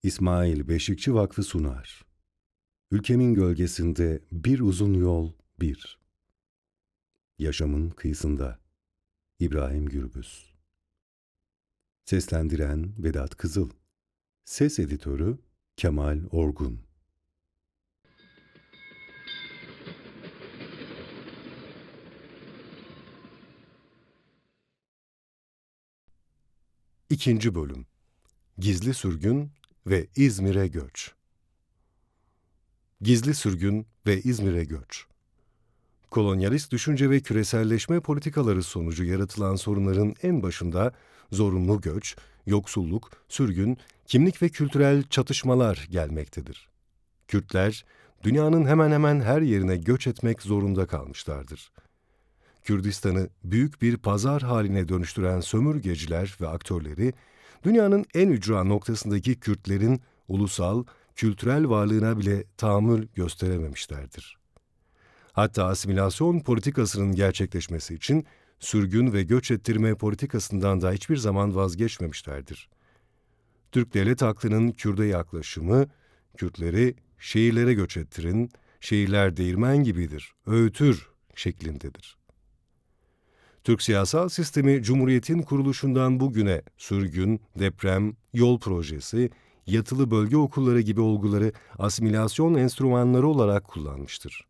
İsmail Beşikçi Vakfı sunar. Ülkemin gölgesinde bir uzun yol bir. Yaşamın kıyısında. İbrahim Gürbüz. Seslendiren Vedat Kızıl. Ses editörü Kemal Orgun. İkinci bölüm. Gizli sürgün ve İzmir'e göç. Gizli sürgün ve İzmir'e göç. Kolonyalist düşünce ve küreselleşme politikaları sonucu yaratılan sorunların en başında zorunlu göç, yoksulluk, sürgün, kimlik ve kültürel çatışmalar gelmektedir. Kürtler, dünyanın hemen hemen her yerine göç etmek zorunda kalmışlardır. Kürdistan'ı büyük bir pazar haline dönüştüren sömürgeciler ve aktörleri, dünyanın en ücra noktasındaki Kürtlerin ulusal, kültürel varlığına bile tahammül gösterememişlerdir. Hatta asimilasyon politikasının gerçekleşmesi için sürgün ve göç ettirme politikasından da hiçbir zaman vazgeçmemişlerdir. Türk devlet aklının Kürt'e yaklaşımı, Kürtleri şehirlere göç ettirin, şehirler değirmen gibidir, öğütür şeklindedir. Türk siyasal sistemi Cumhuriyet'in kuruluşundan bugüne sürgün, deprem, yol projesi, yatılı bölge okulları gibi olguları asimilasyon enstrümanları olarak kullanmıştır.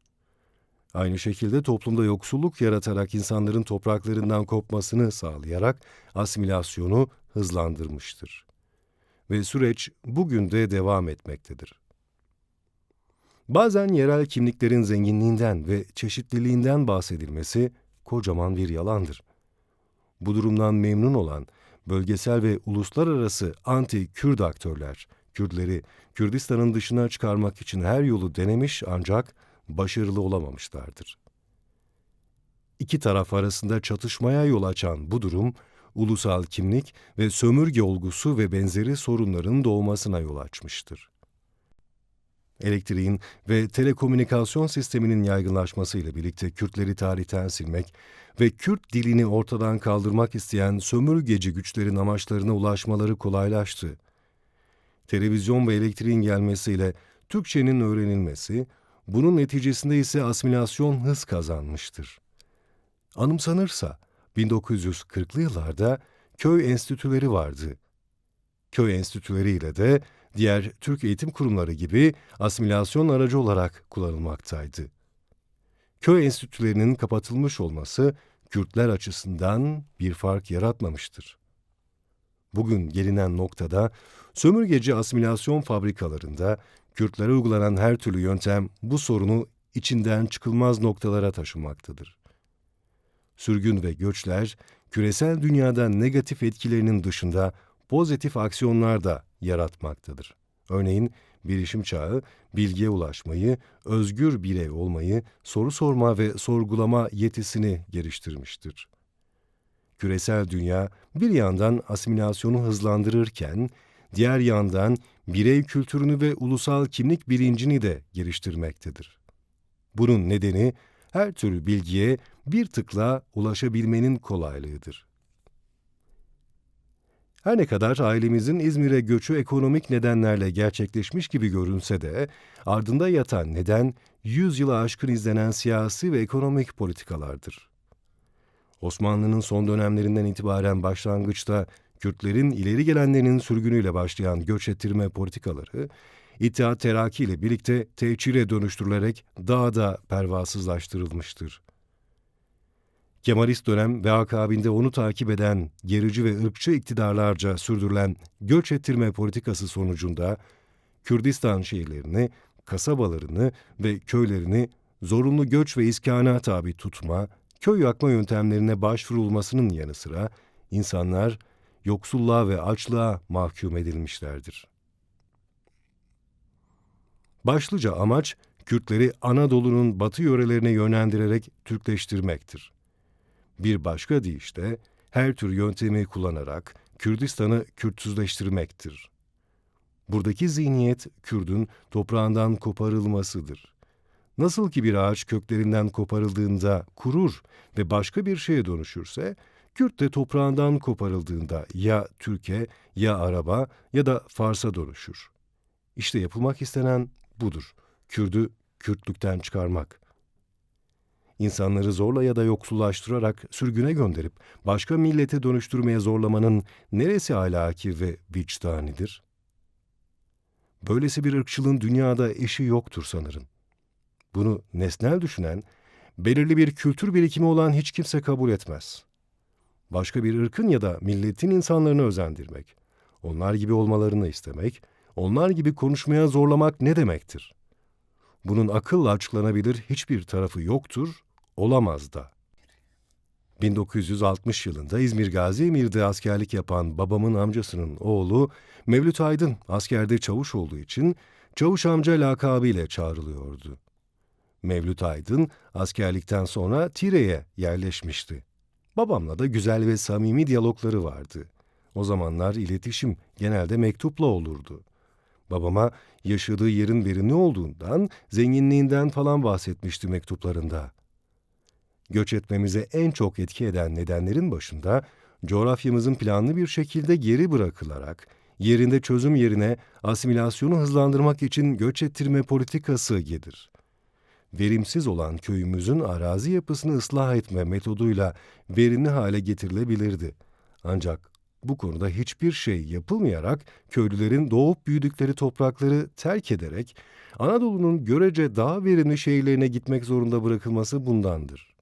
Aynı şekilde toplumda yoksulluk yaratarak insanların topraklarından kopmasını sağlayarak asimilasyonu hızlandırmıştır. Ve süreç bugün de devam etmektedir. Bazen yerel kimliklerin zenginliğinden ve çeşitliliğinden bahsedilmesi kocaman bir yalandır. Bu durumdan memnun olan bölgesel ve uluslararası anti-Kürt aktörler, Kürtleri Kürdistan'ın dışına çıkarmak için her yolu denemiş ancak başarılı olamamışlardır. İki taraf arasında çatışmaya yol açan bu durum, ulusal kimlik ve sömürge olgusu ve benzeri sorunların doğmasına yol açmıştır. Elektriğin ve telekomünikasyon sisteminin yaygınlaşmasıyla birlikte Kürtleri tarihten silmek ve Kürt dilini ortadan kaldırmak isteyen sömürgeci güçlerin amaçlarına ulaşmaları kolaylaştı. Televizyon ve elektriğin gelmesiyle Türkçenin öğrenilmesi, bunun neticesinde ise asimilasyon hız kazanmıştır. Anımsanırsa 1940'lı yıllarda köy enstitüleri vardı. Köy enstitüleriyle de diğer Türk eğitim kurumları gibi asimilasyon aracı olarak kullanılmaktaydı. Köy enstitülerinin kapatılmış olması Kürtler açısından bir fark yaratmamıştır. Bugün gelinen noktada sömürgeci asimilasyon fabrikalarında Kürtlere uygulanan her türlü yöntem bu sorunu içinden çıkılmaz noktalara taşımaktadır. Sürgün ve göçler küresel dünyada negatif etkilerinin dışında pozitif aksiyonlar da yaratmaktadır. Örneğin bilişim çağı, bilgiye ulaşmayı, özgür birey olmayı, soru sorma ve sorgulama yetisini geliştirmiştir. Küresel dünya bir yandan asimilasyonu hızlandırırken, diğer yandan birey kültürünü ve ulusal kimlik bilincini de geliştirmektedir. Bunun nedeni her türlü bilgiye bir tıkla ulaşabilmenin kolaylığıdır. Her ne kadar ailemizin İzmir'e göçü ekonomik nedenlerle gerçekleşmiş gibi görünse de, ardında yatan neden 100 yılı aşkın izlenen siyasi ve ekonomik politikalardır. Osmanlı'nın son dönemlerinden itibaren başlangıçta Kürtlerin ileri gelenlerinin sürgünüyle başlayan göç ettirme politikaları, İttihat Terakki ile birlikte tehcire dönüştürülerek daha da pervasızlaştırılmıştır. Kemalist dönem ve akabinde onu takip eden gerici ve ırkçı iktidarlarca sürdürülen göç ettirme politikası sonucunda Kürdistan şehirlerini, kasabalarını ve köylerini zorunlu göç ve iskana tabi tutma, köy yakma yöntemlerine başvurulmasının yanı sıra insanlar yoksulluğa ve açlığa mahkum edilmişlerdir. Başlıca amaç Kürtleri Anadolu'nun batı yörelerine yönlendirerek Türkleştirmektir. Bir başka deyişle her tür yöntemi kullanarak Kürdistan'ı Kürtsüzleştirmektir. Buradaki zihniyet Kürdün toprağından koparılmasıdır. Nasıl ki bir ağaç köklerinden koparıldığında kurur ve başka bir şeye dönüşürse, Kürt de toprağından koparıldığında ya Türk'e, ya Arap'a ya da Fars'a dönüşür. İşte yapılmak istenen budur. Kürdü Kürtlükten çıkarmak. İnsanları zorla ya da yoksullaştırarak sürgüne gönderip başka millete dönüştürmeye zorlamanın neresi ahlaki ve vicdanidir? Böylesi bir ırkçılığın dünyada eşi yoktur sanırım. Bunu nesnel düşünen, belirli bir kültür birikimi olan hiç kimse kabul etmez. Başka bir ırkın ya da milletin insanlarını özendirmek, onlar gibi olmalarını istemek, onlar gibi konuşmaya zorlamak ne demektir? Bunun akılla açıklanabilir hiçbir tarafı yoktur, olamaz da. 1960 yılında İzmir Gazi Emir'de askerlik yapan babamın amcasının oğlu Mevlüt Aydın askerde çavuş olduğu için Çavuş amca lakabıyla çağrılıyordu. Mevlüt Aydın askerlikten sonra Tire'ye yerleşmişti. Babamla da güzel ve samimi diyalogları vardı. O zamanlar iletişim genelde mektupla olurdu. Babama yaşadığı yerin verimli olduğundan, zenginliğinden falan bahsetmişti mektuplarında. Göç etmemize en çok etki eden nedenlerin başında coğrafyamızın planlı bir şekilde geri bırakılarak yerinde çözüm yerine asimilasyonu hızlandırmak için göç ettirme politikası gelir. Verimsiz olan köyümüzün arazi yapısını ıslah etme metoduyla verimli hale getirilebilirdi. Ancak bu konuda hiçbir şey yapılmayarak köylülerin doğup büyüdükleri toprakları terk ederek Anadolu'nun görece daha verimli şehirlerine gitmek zorunda bırakılması bundandır.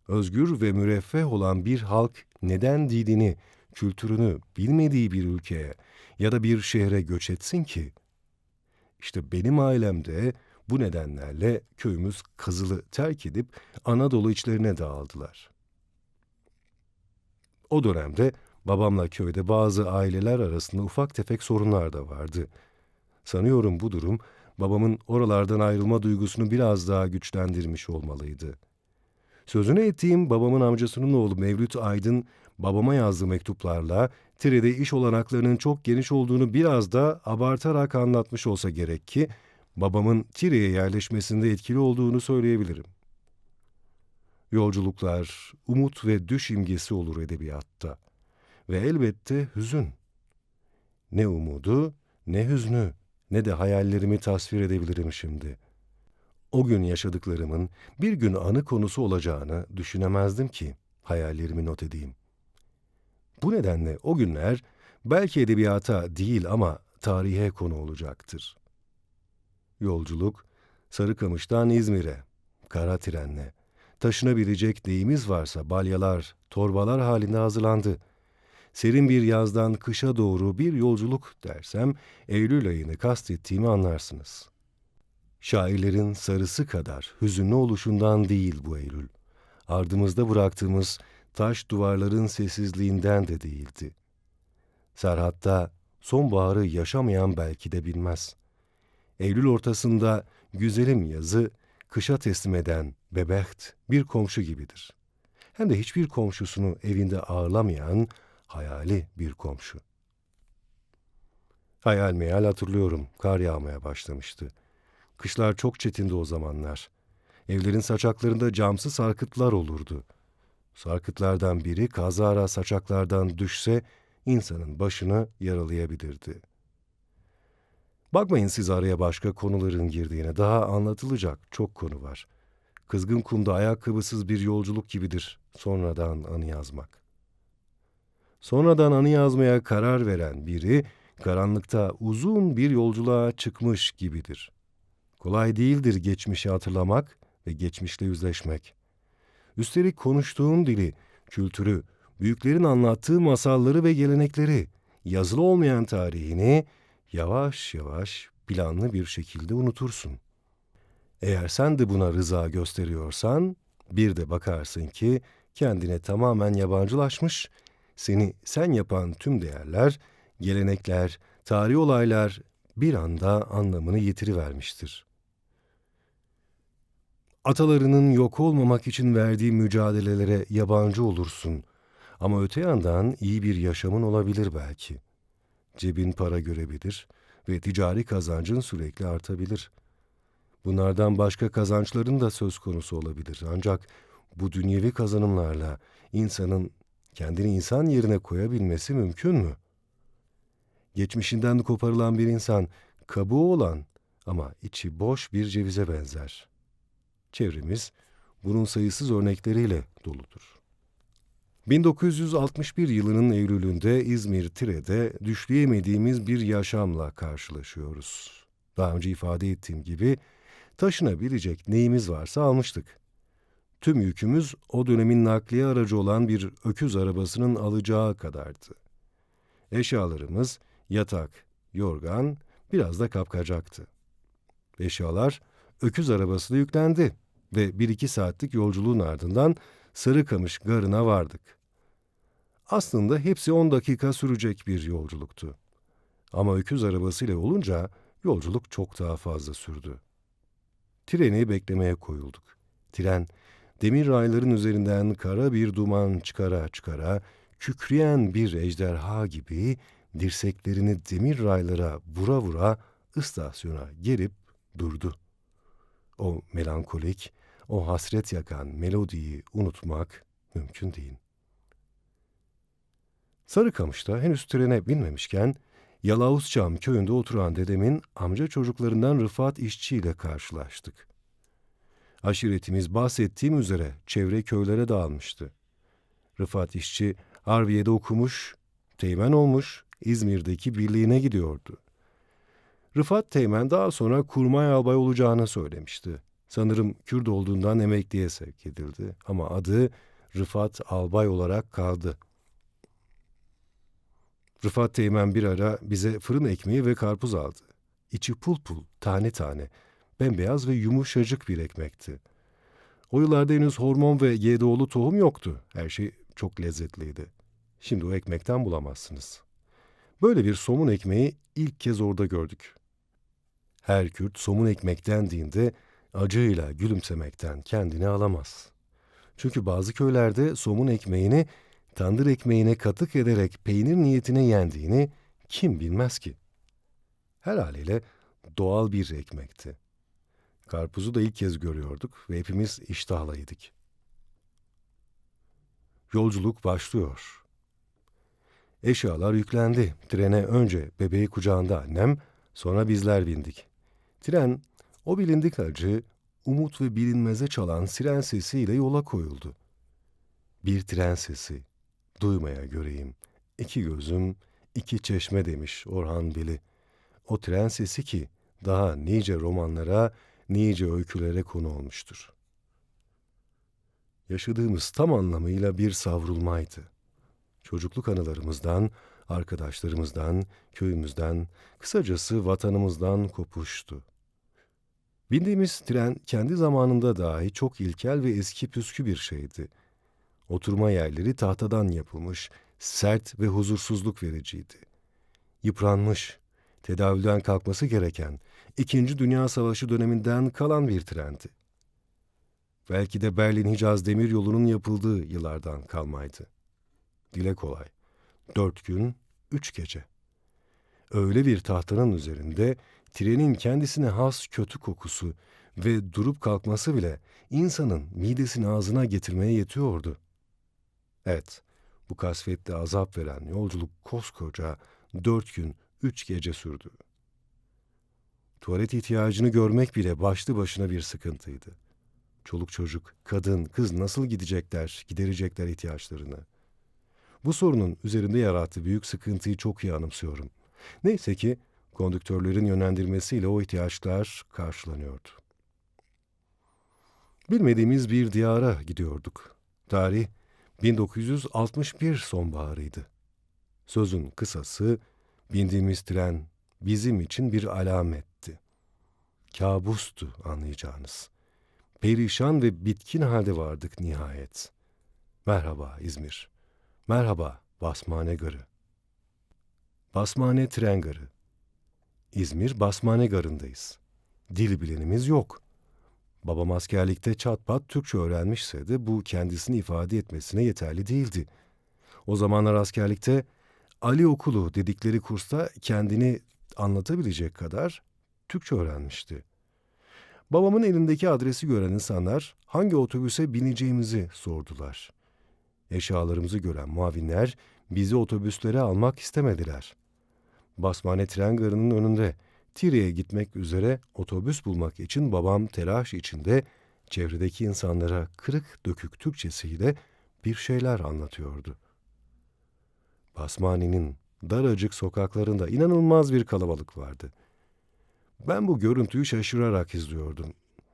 Özgür ve müreffeh olan bir halk neden dinini, kültürünü bilmediği bir ülkeye ya da bir şehre göç etsin ki? İşte benim ailemde bu nedenlerle köyümüz Kızıl'ı terk edip Anadolu içlerine dağıldılar. O dönemde babamla köyde bazı aileler arasında ufak tefek sorunlar da vardı. Sanıyorum bu durum babamın oralardan ayrılma duygusunu biraz daha güçlendirmiş olmalıydı. Sözünü ettiğim babamın amcasının oğlu Mevlüt Aydın, babama yazdığı mektuplarla Tire'de iş olanaklarının çok geniş olduğunu biraz da abartarak anlatmış olsa gerek ki, babamın Tire'ye yerleşmesinde etkili olduğunu söyleyebilirim. Yolculuklar, umut ve düş imgesi olur edebiyatta. Ve elbette hüzün. Ne umudu, ne hüznü, ne de hayallerimi tasvir edebilirim şimdi. O gün yaşadıklarımın bir gün anı konusu olacağını düşünemezdim ki hayallerimi not edeyim. Bu nedenle o günler belki edebiyata değil ama tarihe konu olacaktır. Yolculuk, Sarıkamış'tan İzmir'e, kara trenle, taşınabilecek neyimiz varsa balyalar, torbalar halinde hazırlandı. Serin bir yazdan kışa doğru bir yolculuk dersem, Eylül ayını kastettiğimi anlarsınız. Şairlerin sarısı kadar hüzünlü oluşundan değil bu Eylül. Ardımızda bıraktığımız taş duvarların sessizliğinden de değildi. Serhat'ta sonbaharı yaşamayan belki de bilmez. Eylül ortasında güzelim yazı kışa teslim eden bebeht bir komşu gibidir. Hem de hiçbir komşusunu evinde ağırlamayan hayali bir komşu. Hayal meyal hatırlıyorum, kar yağmaya başlamıştı. Kışlar çok çetindi o zamanlar. Evlerin saçaklarında camsız sarkıtlar olurdu. Sarkıtlardan biri kazara saçaklardan düşse insanın başını yaralayabilirdi. Bakmayın siz araya başka konuların girdiğine, daha anlatılacak çok konu var. Kızgın kumda ayakkabısız bir yolculuk gibidir sonradan anı yazmak. Sonradan anı yazmaya karar veren biri, karanlıkta uzun bir yolculuğa çıkmış gibidir. Kolay değildir geçmişi hatırlamak ve geçmişle yüzleşmek. Üstelik konuştuğum dili, kültürü, büyüklerin anlattığı masalları ve gelenekleri, yazılı olmayan tarihini yavaş yavaş planlı bir şekilde unutursun. Eğer sen de buna rıza gösteriyorsan, bir de bakarsın ki kendine tamamen yabancılaşmış, seni sen yapan tüm değerler, gelenekler, tarihi olaylar bir anda anlamını yitirivermiştir. Atalarının yok olmamak için verdiği mücadelelere yabancı olursun. Ama öte yandan iyi bir yaşamın olabilir belki. Cebin para görebilir ve ticari kazancın sürekli artabilir. Bunlardan başka kazançların da söz konusu olabilir. Ancak bu dünyevi kazanımlarla insanın kendini insan yerine koyabilmesi mümkün mü? Geçmişinden koparılan bir insan, kabuğu olan ama içi boş bir cevize benzer. Çevremiz bunun sayısız örnekleriyle doludur. 1961 yılının Eylül'ünde İzmir Tire'de düşleyemediğimiz bir yaşamla karşılaşıyoruz. Daha önce ifade ettiğim gibi taşınabilecek neyimiz varsa almıştık. Tüm yükümüz o dönemin nakliye aracı olan bir öküz arabasının alacağı kadardı. Eşyalarımız yatak, yorgan, biraz da kapkacaktı. Eşyalar öküz arabasına yüklendi ve 1-2 saatlik yolculuğun ardından Sarıkamış Garı'na vardık. Aslında hepsi 10 dakika sürecek bir yolculuktu. Ama öküz arabasıyla olunca yolculuk çok daha fazla sürdü. Treni beklemeye koyulduk. Tren, demir rayların üzerinden kara bir duman çıkara çıkara, kükreyen bir ejderha gibi dirseklerini demir raylara vura vura istasyona gelip durdu. O melankolik, o hasret yakan melodiyi unutmak mümkün değil. Sarıkamış'ta henüz trene binmemişken, Yalavuzçam köyünde oturan dedemin amca çocuklarından Rıfat İşçi ile karşılaştık. Aşiretimiz bahsettiğim üzere çevre köylere dağılmıştı. Rıfat İşçi Harbiye'de okumuş, teğmen olmuş, İzmir'deki birliğine gidiyordu. Rıfat Teğmen daha sonra kurmay albay olacağını söylemişti. Sanırım Kürt olduğundan emekliye sevk edildi ama adı Rıfat Albay olarak kaldı. Rıfat Teğmen bir ara bize fırın ekmeği ve karpuz aldı. İçi pul pul, tane tane, bembeyaz ve yumuşacık bir ekmekti. O yıllarda henüz hormon ve GDO'lu tohum yoktu. Her şey çok lezzetliydi. Şimdi o ekmekten bulamazsınız. Böyle bir somun ekmeği ilk kez orada gördük. Her Kürt somun ekmek dendiğinde acıyla gülümsemekten kendini alamaz. Çünkü bazı köylerde somun ekmeğini tandır ekmeğine katık ederek peynir niyetine yendiğini kim bilmez ki? Her haliyle doğal bir ekmekti. Karpuzu da ilk kez görüyorduk ve hepimiz iştahla yedik. Yolculuk başlıyor. Eşyalar yüklendi. Trene önce bebeği kucağında annem, sonra bizler bindik. Tren, o bilindik acı, umut ve bilinmeze çalan siren sesiyle yola koyuldu. Bir tren sesi, duymaya göreyim. İki gözüm, iki çeşme demiş Orhan Veli. O tren sesi ki daha nice romanlara, nice öykülere konu olmuştur. Yaşadığımız tam anlamıyla bir savrulmaydı. Çocukluk anılarımızdan, arkadaşlarımızdan, köyümüzden, kısacası vatanımızdan kopuştu. Bindiğimiz tren kendi zamanında dahi çok ilkel ve eski püskü bir şeydi. Oturma yerleri tahtadan yapılmış, sert ve huzursuzluk vericiydi. Yıpranmış, tedavülden kalkması gereken, İkinci Dünya Savaşı döneminden kalan bir trendi. Belki de Berlin-Hicaz demiryolunun yapıldığı yıllardan kalmaydı. Dile kolay. 4 gün, 3 gece. Öyle bir tahtanın üzerinde trenin kendisine has kötü kokusu ve durup kalkması bile insanın midesini ağzına getirmeye yetiyordu. Evet, bu kasvetli azap veren yolculuk koskoca 4 gün, 3 gece sürdü. Tuvalet ihtiyacını görmek bile başlı başına bir sıkıntıydı. Çoluk çocuk, kadın, kız nasıl giderecekler ihtiyaçlarını. Bu sorunun üzerinde yarattığı büyük sıkıntıyı çok iyi anımsıyorum. Neyse ki kondüktörlerin yönlendirmesiyle o ihtiyaçlar karşılanıyordu. Bilmediğimiz bir diyara gidiyorduk. Tarih 1961 sonbaharıydı. Sözün kısası, bindiğimiz tren bizim için bir alametti. Kabustu anlayacağınız. Perişan ve bitkin halde vardık nihayet. Merhaba İzmir. Merhaba Basmane Garı. Basmane Tren Garı. İzmir Basmane Garı'ndayız. Dil bilenimiz yok. Babam askerlikte çat pat Türkçe öğrenmişse de bu kendisini ifade etmesine yeterli değildi. O zamanlar askerlikte Ali Okulu dedikleri kursta kendini anlatabilecek kadar Türkçe öğrenmişti. Babamın elindeki adresi gören insanlar hangi otobüse bineceğimizi sordular. Eşyalarımızı gören muavinler bizi otobüslere almak istemediler. Basmane tren garının önünde Tire'ye gitmek üzere otobüs bulmak için babam telaş içinde çevredeki insanlara kırık dökük Türkçesiyle bir şeyler anlatıyordu. Basmane'nin daracık sokaklarında inanılmaz bir kalabalık vardı. Ben bu görüntüyü şaşırarak izliyordum.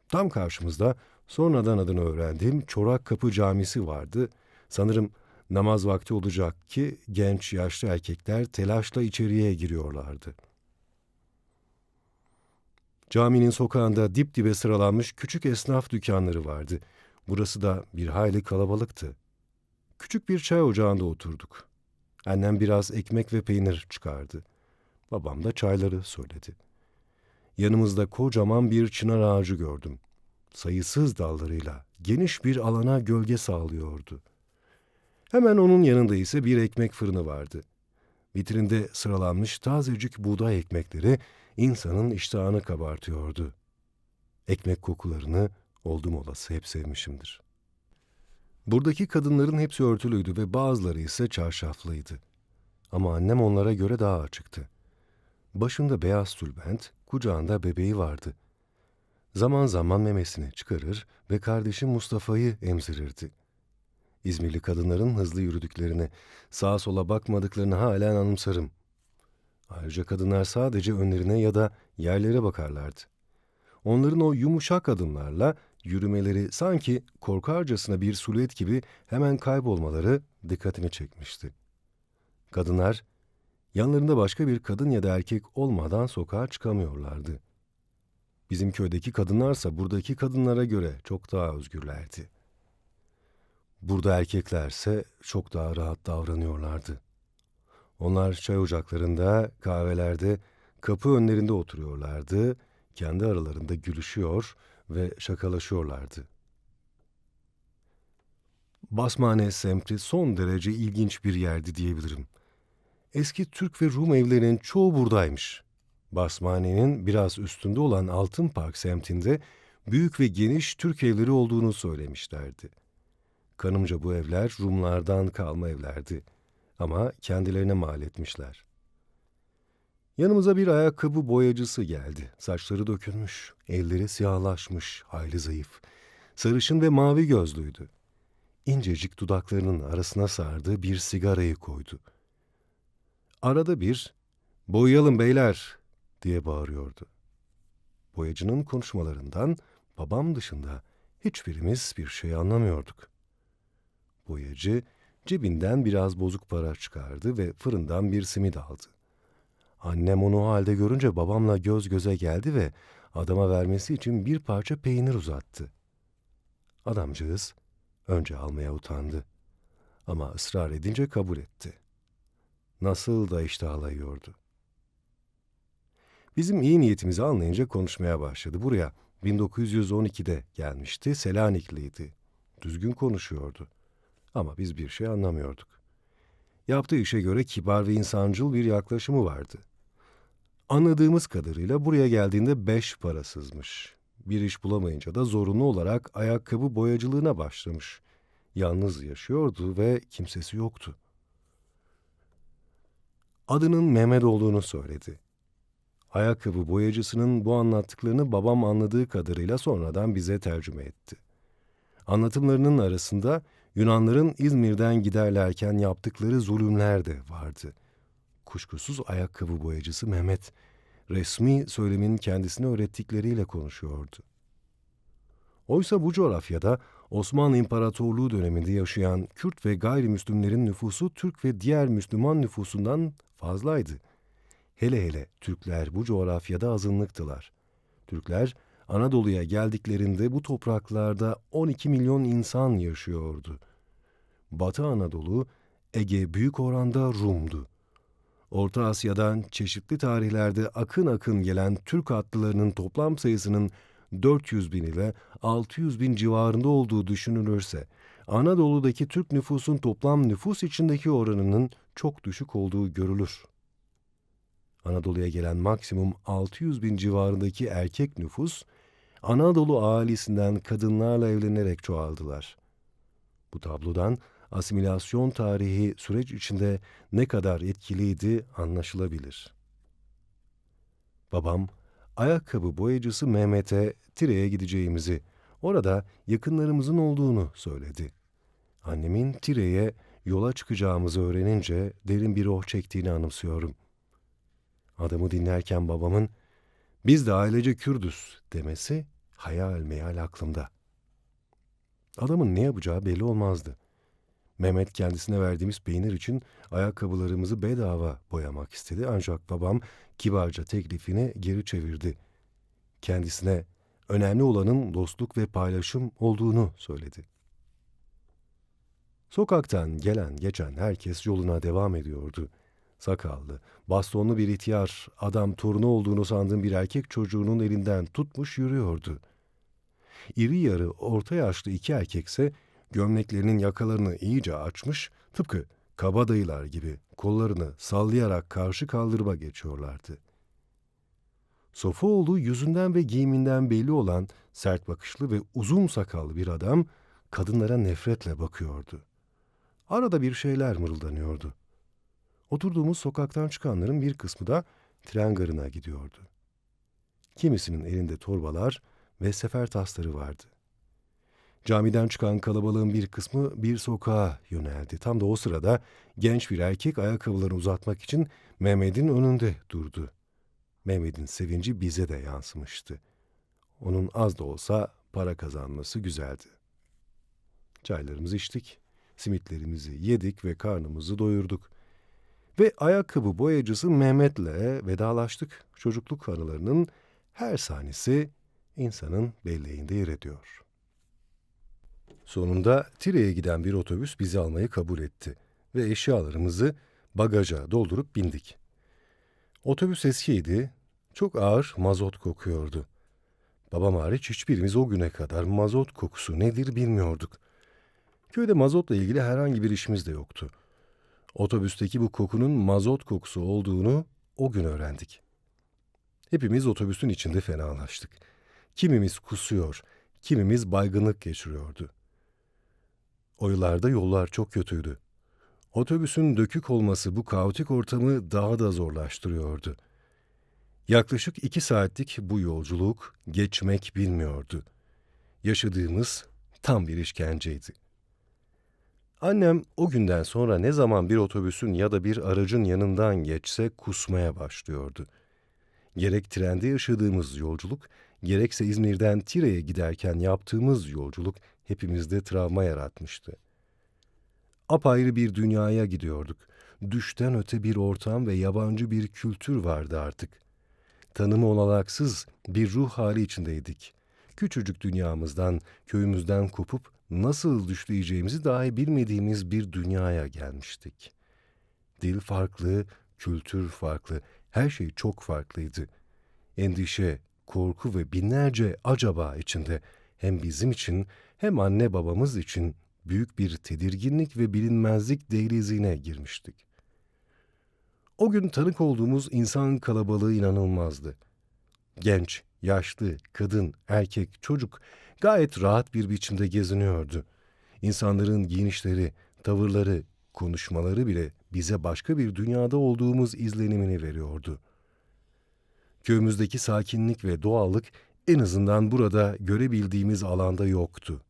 Tam karşımızda sonradan adını öğrendiğim Çorak Kapı Camisi vardı. Sanırım namaz vakti olacak ki genç yaşlı erkekler telaşla içeriye giriyorlardı. Caminin sokağında dip dibe sıralanmış küçük esnaf dükkanları vardı. Burası da bir hayli kalabalıktı. Küçük bir çay ocağında oturduk. Annem biraz ekmek ve peynir çıkardı. Babam da çayları söyledi. Yanımızda kocaman bir çınar ağacı gördüm. Sayısız dallarıyla geniş bir alana gölge sağlıyordu. Hemen onun yanında ise bir ekmek fırını vardı. Vitrinde sıralanmış tazecik buğday ekmekleri insanın iştahını kabartıyordu. Ekmek kokularını oldum olası hep sevmişimdir. Buradaki kadınların hepsi örtülüydü ve bazıları ise çarşaflıydı. Ama annem onlara göre daha açıktı. Başında beyaz tülbent, kucağında bebeği vardı. Zaman zaman memesini çıkarır ve kardeşim Mustafa'yı emzirirdi. İzmirli kadınların hızlı yürüdüklerini, sağa sola bakmadıklarını halen anımsarım. Ayrıca kadınlar sadece önlerine ya da yerlere bakarlardı. Onların o yumuşak adımlarla yürümeleri sanki korkarcasına bir silüet gibi hemen kaybolmaları dikkatimi çekmişti. Kadınlar, yanlarında başka bir kadın ya da erkek olmadan sokağa çıkamıyorlardı. Bizim köydeki kadınlarsa buradaki kadınlara göre çok daha özgürlerdi. Burada erkeklerse çok daha rahat davranıyorlardı. Onlar çay ocaklarında, kahvelerde, kapı önlerinde oturuyorlardı, kendi aralarında gülüşüyor ve şakalaşıyorlardı. Basmane semti son derece ilginç bir yerdi diyebilirim. Eski Türk ve Rum evlerinin çoğu buradaymış. Basmane'nin biraz üstünde olan Altın Park semtinde büyük ve geniş Türk evleri olduğunu söylemişlerdi. Kanımca bu evler Rumlardan kalma evlerdi ama kendilerine mal etmişler. Yanımıza bir ayakkabı boyacısı geldi. Saçları dökülmüş, elleri siyahlaşmış, hayli zayıf. Sarışın ve mavi gözlüydü. İncecik dudaklarının arasına sardığı bir sigarayı koydu. Arada bir, "Boyayalım beyler!" diye bağırıyordu. Boyacının konuşmalarından babam dışında hiçbirimiz bir şey anlamıyorduk. Boyacı cebinden biraz bozuk para çıkardı ve fırından bir simit aldı. Annem onu o halde görünce babamla göz göze geldi ve adama vermesi için bir parça peynir uzattı. Adamcağız önce almaya utandı ama ısrar edince kabul etti. Nasıl da iştahlayıyordu. Bizim iyi niyetimizi anlayınca konuşmaya başladı. Buraya 1912'de gelmişti, Selanikliydi. Düzgün konuşuyordu. Ama biz bir şey anlamıyorduk. Yaptığı işe göre kibar ve insancıl bir yaklaşımı vardı. Anladığımız kadarıyla buraya geldiğinde 5 parasızmış. Bir iş bulamayınca da zorunlu olarak ayakkabı boyacılığına başlamış. Yalnız yaşıyordu ve kimsesi yoktu. Adının Mehmet olduğunu söyledi. Ayakkabı boyacısının bu anlattıklarını babam anladığı kadarıyla sonradan bize tercüme etti. Anlatımlarının arasında Yunanların İzmir'den giderlerken yaptıkları zulümler de vardı. Kuşkusuz ayakkabı boyacısı Mehmet, resmi söylemin kendisine öğrettikleriyle konuşuyordu. Oysa bu coğrafyada Osmanlı İmparatorluğu döneminde yaşayan Kürt ve gayrimüslimlerin nüfusu Türk ve diğer Müslüman nüfusundan fazlaydı. Hele hele Türkler bu coğrafyada azınlıktılar. Türkler Anadolu'ya geldiklerinde bu topraklarda 12 milyon insan yaşıyordu. Batı Anadolu, Ege büyük oranda Rum'du. Orta Asya'dan çeşitli tarihlerde akın akın gelen Türk atlılarının toplam sayısının 400 bin ile 600 bin civarında olduğu düşünülürse, Anadolu'daki Türk nüfusun toplam nüfus içindeki oranının çok düşük olduğu görülür. Anadolu'ya gelen maksimum 600 bin civarındaki erkek nüfus, Anadolu ailesinden kadınlarla evlenerek çoğaldılar. Bu tablodan asimilasyon tarihi süreç içinde ne kadar etkiliydi anlaşılabilir. Babam, ayakkabı boyacısı Mehmet'e Tire'ye gideceğimizi, orada yakınlarımızın olduğunu söyledi. Annemin Tire'ye yola çıkacağımızı öğrenince derin bir oh çektiğini anımsıyorum. Adamı dinlerken babamın, "Biz de ailece Kürdüz" demesi hayal meyal aklımda. Adamın ne yapacağı belli olmazdı. Mehmet kendisine verdiğimiz peynir için ayakkabılarımızı bedava boyamak istedi, ancak babam kibarca teklifini geri çevirdi. Kendisine önemli olanın dostluk ve paylaşım olduğunu söyledi. Sokaktan gelen geçen herkes yoluna devam ediyordu. Sakallı, bastonlu bir ihtiyar, adam torunu olduğunu sandığım bir erkek çocuğunun elinden tutmuş yürüyordu. İri yarı orta yaşlı iki erkekse gömleklerinin yakalarını iyice açmış, tıpkı kabadayılar gibi kollarını sallayarak karşı kaldırıma geçiyorlardı. Sofuoğlu yüzünden ve giyiminden belli olan sert bakışlı ve uzun sakallı bir adam kadınlara nefretle bakıyordu. Arada bir şeyler mırıldanıyordu. Oturduğumuz sokaktan çıkanların bir kısmı da tren garına gidiyordu. Kimisinin elinde torbalar ve sefer tasları vardı. Camiden çıkan kalabalığın bir kısmı bir sokağa yöneldi. Tam da o sırada genç bir erkek ayakkabılarını uzatmak için Mehmet'in önünde durdu. Mehmet'in sevinci bize de yansımıştı. Onun az da olsa para kazanması güzeldi. Çaylarımızı içtik, simitlerimizi yedik ve karnımızı doyurduk. Ve ayakkabı boyacısı Mehmet'le vedalaştık. Çocukluk anılarının her saniyesi insanın belleğinde yer ediyor. Sonunda Tire'ye giden bir otobüs bizi almayı kabul etti ve eşyalarımızı bagaja doldurup bindik. Otobüs eskiydi, çok ağır mazot kokuyordu. Babam hariç hiçbirimiz o güne kadar mazot kokusu nedir bilmiyorduk. Köyde mazotla ilgili herhangi bir işimiz de yoktu. Otobüsteki bu kokunun mazot kokusu olduğunu o gün öğrendik. Hepimiz otobüsün içinde fenalaştık. Kimimiz kusuyor, kimimiz baygınlık geçiriyordu. O yıllarda yollar çok kötüydü. Otobüsün dökük olması bu kaotik ortamı daha da zorlaştırıyordu. Yaklaşık 2 saatlik bu yolculuk geçmek bilmiyordu. Yaşadığımız tam bir işkenceydi. Annem o günden sonra ne zaman bir otobüsün ya da bir aracın yanından geçse kusmaya başlıyordu. Gerek trende yaşadığımız yolculuk, gerekse İzmir'den Tire'ye giderken yaptığımız yolculuk hepimizde travma yaratmıştı. Apayrı bir dünyaya gidiyorduk. Düşten öte bir ortam ve yabancı bir kültür vardı artık. Tanımı olanaksız bir ruh hali içindeydik. Küçücük dünyamızdan, köyümüzden kopup nasıl düşleyeceğimizi dahi bilmediğimiz bir dünyaya gelmiştik. Dil farklı, kültür farklı, her şey çok farklıydı. Endişe, korku ve binlerce acaba içinde hem bizim için hem anne babamız için büyük bir tedirginlik ve bilinmezlik dehlizine girmiştik. O gün tanık olduğumuz insan kalabalığı inanılmazdı. Genç, yaşlı, kadın, erkek, çocuk gayet rahat bir biçimde geziniyordu. İnsanların giyinişleri, tavırları, konuşmaları bile bize başka bir dünyada olduğumuz izlenimini veriyordu. Köyümüzdeki sakinlik ve doğallık en azından burada görebildiğimiz alanda yoktu.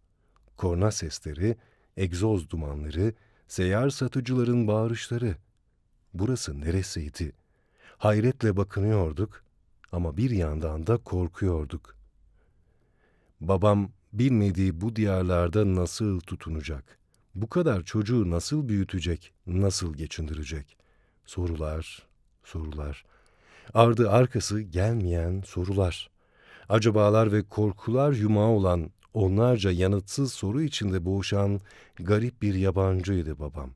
Korna sesleri, egzoz dumanları, seyyar satıcıların bağırışları. Burası neresiydi? Hayretle bakınıyorduk ama bir yandan da korkuyorduk. Babam bilmediği bu diyarlarda nasıl tutunacak? Bu kadar çocuğu nasıl büyütecek, nasıl geçindirecek? Sorular, sorular. Ardı arkası gelmeyen sorular. Acabalar ve korkular yumağı olan onlarca yanıtsız soru içinde boğuşan garip bir yabancıydı babam.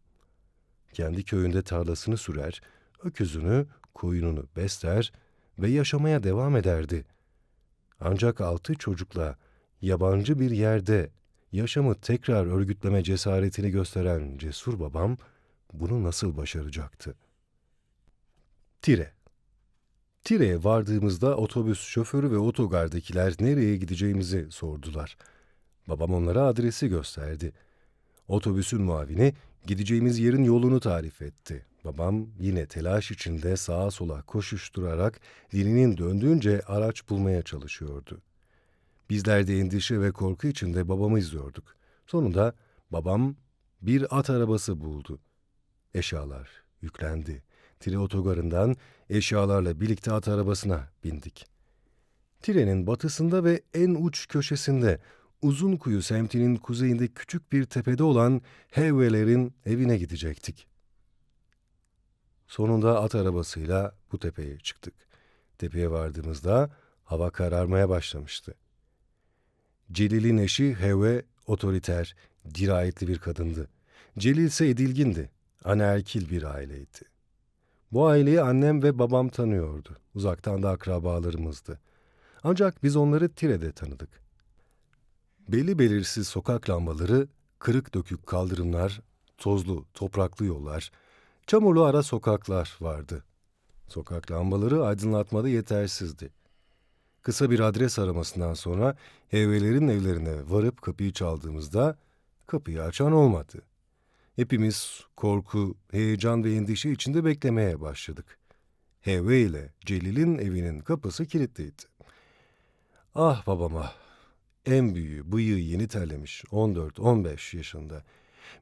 Kendi köyünde tarlasını sürer, öküzünü, koyununu besler ve yaşamaya devam ederdi. Ancak 6 çocukla yabancı bir yerde yaşamı tekrar örgütleme cesaretini gösteren cesur babam bunu nasıl başaracaktı? Tire'ye vardığımızda otobüs şoförü ve otogardakiler nereye gideceğimizi sordular. Babam onlara adresi gösterdi. Otobüsün muavini gideceğimiz yerin yolunu tarif etti. Babam yine telaş içinde sağa sola koşuşturarak dilinin döndüğünce araç bulmaya çalışıyordu. Bizler de endişe ve korku içinde babamı izliyorduk. Sonunda babam bir at arabası buldu. Eşyalar yüklendi. Tire otogarından eşyalarla birlikte at arabasına bindik. Tire'nin batısında ve en uç köşesinde Uzunkuyu semtinin kuzeyinde küçük bir tepede olan Hevvelerin evine gidecektik. Sonunda at arabasıyla bu tepeye çıktık. Tepeye vardığımızda hava kararmaya başlamıştı. Celil'in eşi Hevve otoriter, dirayetli bir kadındı. Celil ise edilgindi, anaerkil bir aileydi. Bu aileyi annem ve babam tanıyordu. Uzaktan da akrabalarımızdı. Ancak biz onları Tire'de tanıdık. Belli belirsiz sokak lambaları, kırık dökük kaldırımlar, tozlu, topraklı yollar, çamurlu ara sokaklar vardı. Sokak lambaları aydınlatmada yetersizdi. Kısa bir adres aramasından sonra Hevvelerin evlerine varıp kapıyı çaldığımızda kapıyı açan olmadı. Hepimiz korku, heyecan ve endişe içinde beklemeye başladık. Hevve ile Celil'in evinin kapısı kilitliydi. Ah babam ah! En büyüğü bıyığı yeni terlemiş 14-15 yaşında.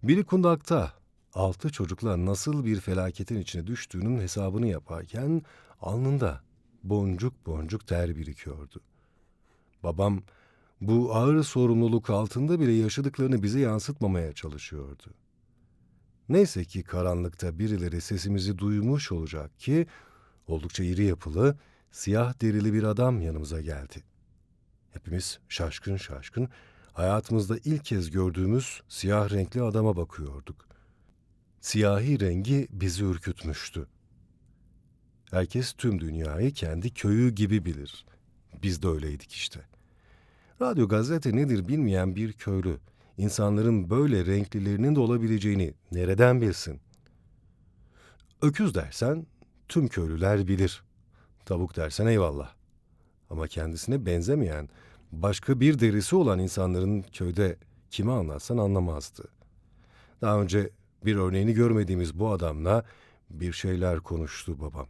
Biri kundakta 6 çocukla nasıl bir felaketin içine düştüğünün hesabını yaparken alnında boncuk boncuk ter birikiyordu. Babam bu ağır sorumluluk altında bile yaşadıklarını bize yansıtmamaya çalışıyordu. Neyse ki karanlıkta birileri sesimizi duymuş olacak ki oldukça iri yapılı, siyah derili bir adam yanımıza geldi. Hepimiz şaşkın şaşkın hayatımızda ilk kez gördüğümüz siyah renkli adama bakıyorduk. Siyahi rengi bizi ürkütmüştü. Herkes tüm dünyayı kendi köyü gibi bilir. Biz de öyleydik işte. Radyo gazete nedir bilmeyen bir köylü, insanların böyle renklilerinin de olabileceğini nereden bilsin? Öküz dersen tüm köylüler bilir. Tavuk dersen eyvallah. Ama kendisine benzemeyen, başka bir derisi olan insanların köyde kime anlatsan anlamazdı. Daha önce bir örneğini görmediğimiz bu adamla bir şeyler konuştu babam.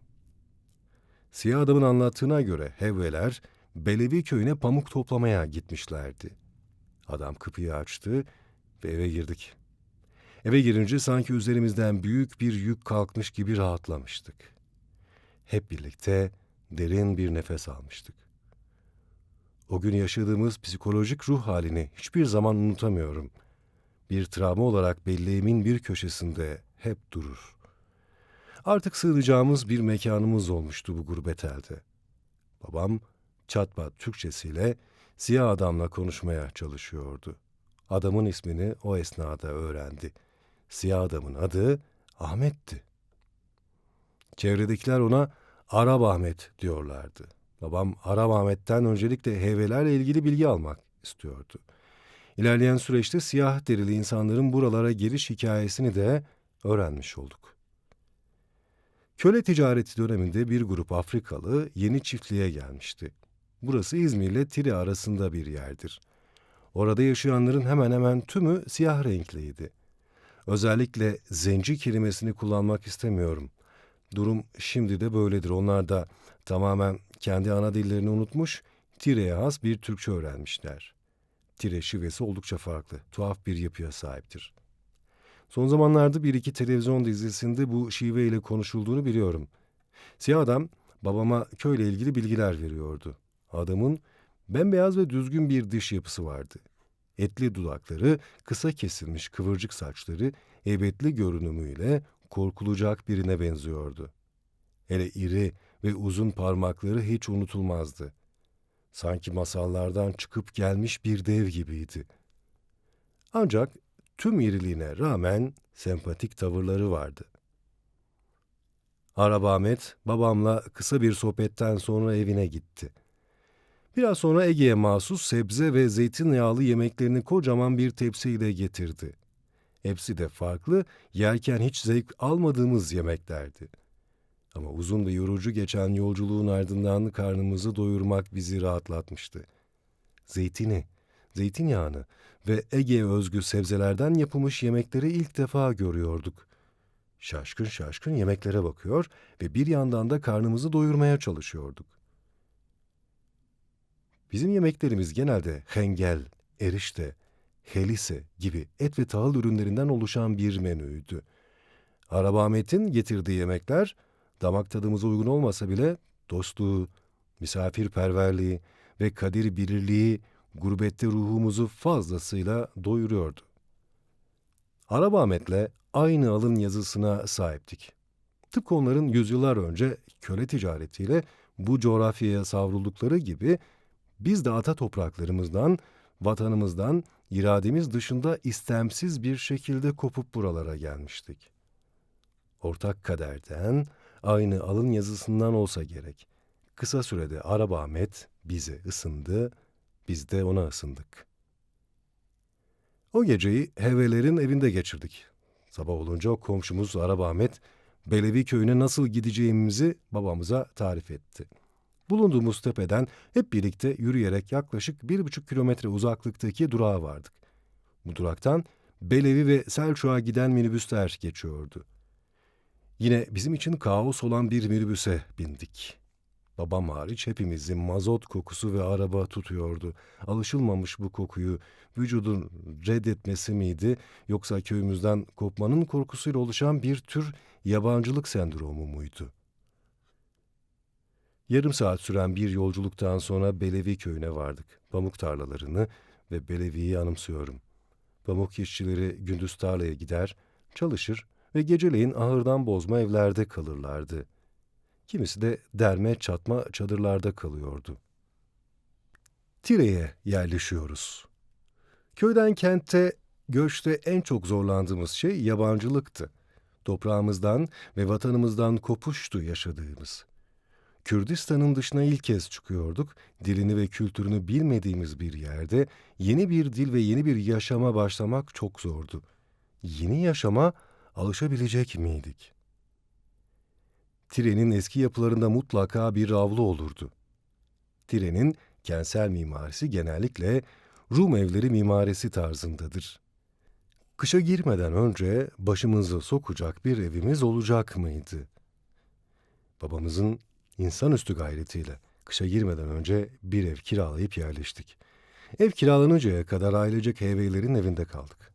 Siyah adamın anlattığına göre Hevveler Belevi köyüne pamuk toplamaya gitmişlerdi. Adam kapıyı açtı ve eve girdik. Eve girince sanki üzerimizden büyük bir yük kalkmış gibi rahatlamıştık. Hep birlikte derin bir nefes almıştık. O gün yaşadığımız psikolojik ruh halini hiçbir zaman unutamıyorum. Bir travma olarak belleğimin bir köşesinde hep durur. Artık sığınacağımız bir mekanımız olmuştu bu gurbet elde. Babam çatpat Türkçesiyle siyah adamla konuşmaya çalışıyordu. Adamın ismini o esnada öğrendi. Siyah adamın adı Ahmet'ti. Çevredekiler ona Arap Ahmet diyorlardı. Babam Arap Ahmet'ten öncelikle heyvelerle ilgili bilgi almak istiyordu. İlerleyen süreçte siyah derili insanların buralara geliş hikayesini de öğrenmiş olduk. Köle ticareti döneminde bir grup Afrikalı yeni çiftliğe gelmişti. Burası İzmir ile Tire arasında bir yerdir. Orada yaşayanların hemen hemen tümü siyah renkliydi. Özellikle zenci kelimesini kullanmak istemiyorum. Durum şimdi de böyledir. Onlar da tamamen kendi ana dillerini unutmuş, Tire'ye has bir Türkçe öğrenmişler. Tire şivesi oldukça farklı, tuhaf bir yapıya sahiptir. Son zamanlarda bir iki televizyon dizisinde bu şiveyle konuşulduğunu biliyorum. Siyah adam babama köyle ilgili bilgiler veriyordu. Adamın bembeyaz ve düzgün bir diş yapısı vardı. Etli dudakları, kısa kesilmiş kıvırcık saçları, heybetli görünümüyle korkulacak birine benziyordu. Hele iri ve uzun parmakları hiç unutulmazdı. Sanki masallardan çıkıp gelmiş bir dev gibiydi. Ancak tüm iriliğine rağmen sempatik tavırları vardı. Arap Ahmet babamla kısa bir sohbetten sonra evine gitti. Biraz sonra Ege'ye mahsus sebze ve zeytinyağlı yemeklerini kocaman bir tepsiyle getirdi. Hepsi de farklı, yerken hiç zevk almadığımız yemeklerdi. Ama uzun ve yorucu geçen yolculuğun ardından karnımızı doyurmak bizi rahatlatmıştı. Zeytinyağını ve Ege'ye özgü sebzelerden yapılmış yemekleri ilk defa görüyorduk. Şaşkın şaşkın yemeklere bakıyor ve bir yandan da karnımızı doyurmaya çalışıyorduk. Bizim yemeklerimiz genelde hengel, erişte, helise gibi et ve tahıl ürünlerinden oluşan bir menüydü. Araba Ahmet'in getirdiği yemekler damak tadımıza uygun olmasa bile dostluğu, misafirperverliği ve kadir bilirliği gurbette ruhumuzu fazlasıyla doyuruyordu. Araba Ahmet'le aynı alın yazısına sahiptik. Tıpkı onların yüzyıllar önce köle ticaretiyle bu coğrafyaya savruldukları gibi biz de ata topraklarımızdan, vatanımızdan irademiz dışında istemsiz bir şekilde kopup buralara gelmiştik. Ortak kaderden, aynı alın yazısından olsa gerek. Kısa sürede Araba Ahmet bize ısındı, biz de ona ısındık. O geceyi Hevelerin evinde geçirdik. Sabah olunca o komşumuz Araba Ahmet, Belevi köyüne nasıl gideceğimizi babamıza tarif etti. Bulunduğumuz tepeden hep birlikte yürüyerek yaklaşık 1,5 kilometre uzaklıktaki durağa vardık. Bu duraktan Belevi ve Selçuk'a giden minibüsler geçiyordu. Yine bizim için kaos olan bir minibüse bindik. Babam hariç hepimizi mazot kokusu ve araba tutuyordu. Alışılmamış bu kokuyu vücudun reddetmesi miydi, yoksa köyümüzden kopmanın korkusuyla oluşan bir tür yabancılık sendromu muydu? Yarım saat süren bir yolculuktan sonra Belevi köyüne vardık. Pamuk tarlalarını ve Belevi'yi anımsıyorum. Pamuk işçileri gündüz tarlaya gider, çalışır ve geceleyin ahırdan bozma evlerde kalırlardı. Kimisi de derme çatma çadırlarda kalıyordu. Tire'ye yerleşiyoruz. Köyden kente göçte en çok zorlandığımız şey yabancılıktı. Toprağımızdan ve vatanımızdan kopuştu yaşadığımız. Kürdistan'ın dışına ilk kez çıkıyorduk. Dilini ve kültürünü bilmediğimiz bir yerde yeni bir dil ve yeni bir yaşama başlamak çok zordu. Yeni yaşama alışabilecek miydik? Tire'nin eski yapılarında mutlaka bir avlu olurdu. Tire'nin kentsel mimarisi genellikle Rum evleri mimarisi tarzındadır. Kışa girmeden önce başımızı sokacak bir evimiz olacak mıydı? Babamızın insanüstü gayretiyle kışa girmeden önce bir ev kiralayıp yerleştik. Ev kiralanıncaya kadar ailecek Heveylerin evinde kaldık.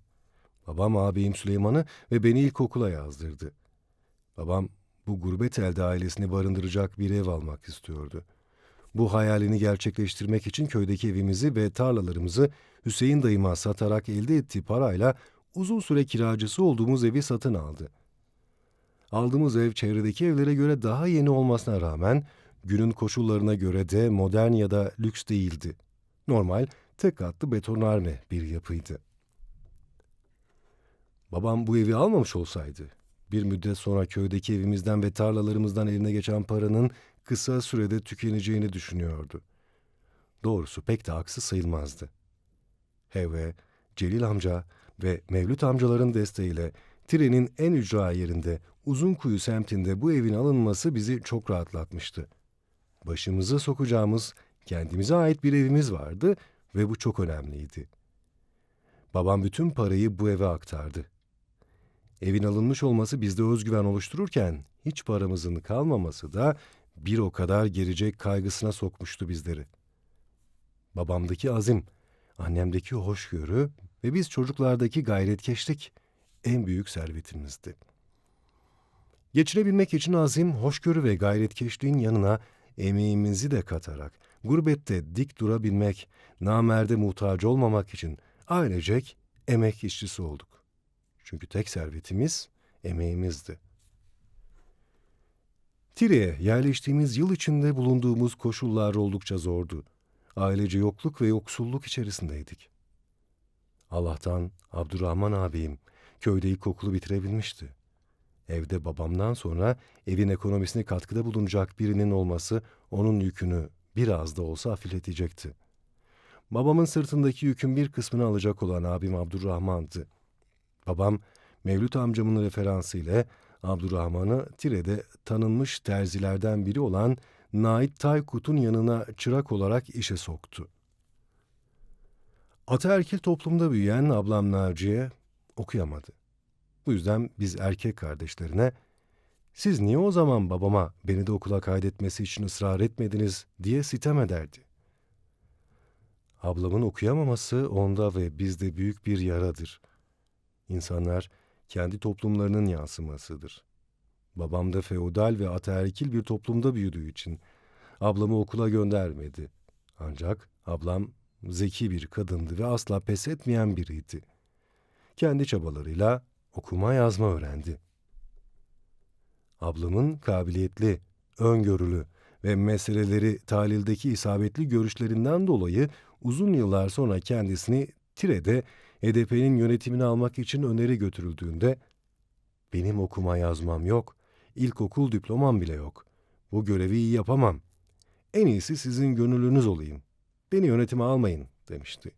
Babam ağabeyim Süleyman'ı ve beni ilkokula yazdırdı. Babam bu gurbet elde ailesini barındıracak bir ev almak istiyordu. Bu hayalini gerçekleştirmek için köydeki evimizi ve tarlalarımızı Hüseyin dayıma satarak elde ettiği parayla uzun süre kiracısı olduğumuz evi satın aldı. Aldığımız ev çevredeki evlere göre daha yeni olmasına rağmen günün koşullarına göre de modern ya da lüks değildi. Normal, tek katlı betonarme bir yapıydı. Babam bu evi almamış olsaydı, bir müddet sonra köydeki evimizden ve tarlalarımızdan eline geçen paranın kısa sürede tükeneceğini düşünüyordu. Doğrusu pek de haksız sayılmazdı. Heve, Celil amca ve Mevlüt amcaların desteğiyle Tire'nin en ücra yerinde Uzunkuyu semtinde bu evin alınması bizi çok rahatlatmıştı. Başımızı sokacağımız kendimize ait bir evimiz vardı ve bu çok önemliydi. Babam bütün parayı bu eve aktardı. Evin alınmış olması bizde özgüven oluştururken hiç paramızın kalmaması da bir o kadar gelecek kaygısına sokmuştu bizleri. Babamdaki azim, annemdeki hoşgörü ve biz çocuklardaki gayretkeşlik en büyük servetimizdi. Geçinebilmek için azim, hoşgörü ve gayretkeşliğin yanına emeğimizi de katarak gurbette dik durabilmek, namerde muhtaç olmamak için ailecek emek işçisi olduk. Çünkü tek servetimiz emeğimizdi. Tire'ye yerleştiğimiz yıl içinde bulunduğumuz koşullar oldukça zordu. Ailece yokluk ve yoksulluk içerisindeydik. Allah'tan Abdurrahman abim köyde ilkokulu bitirebilmişti. Evde babamdan sonra evin ekonomisine katkıda bulunacak birinin olması onun yükünü biraz da olsa hafifletecekti. Babamın sırtındaki yükün bir kısmını alacak olan abim Abdurrahman'dı. Babam Mevlüt amcamın referansıyla Abdurrahman'ı Tire'de tanınmış terzilerden biri olan Nait Taykut'un yanına çırak olarak işe soktu. Ataerkil toplumda büyüyen ablam Naciye okuyamadı. Bu yüzden biz erkek kardeşlerine "Siz niye o zaman babama beni de okula kaydetmesi için ısrar etmediniz?" diye sitem ederdi. Ablamın okuyamaması onda ve bizde büyük bir yaradır. İnsanlar kendi toplumlarının yansımasıdır. Babam da feodal ve ataerkil bir toplumda büyüdüğü için ablamı okula göndermedi. Ancak ablam zeki bir kadındı ve asla pes etmeyen biriydi. Kendi çabalarıyla okuma yazma öğrendi. Ablamın kabiliyetli, öngörülü ve meseleleri tahlildeki isabetli görüşlerinden dolayı uzun yıllar sonra kendisini Tire'de HDP'nin yönetimini almak için öneri götürüldüğünde "Benim okuma yazmam yok, ilkokul diplomam bile yok. Bu görevi iyi yapamam. En iyisi sizin gönüllünüz olayım. Beni yönetime almayın," demişti.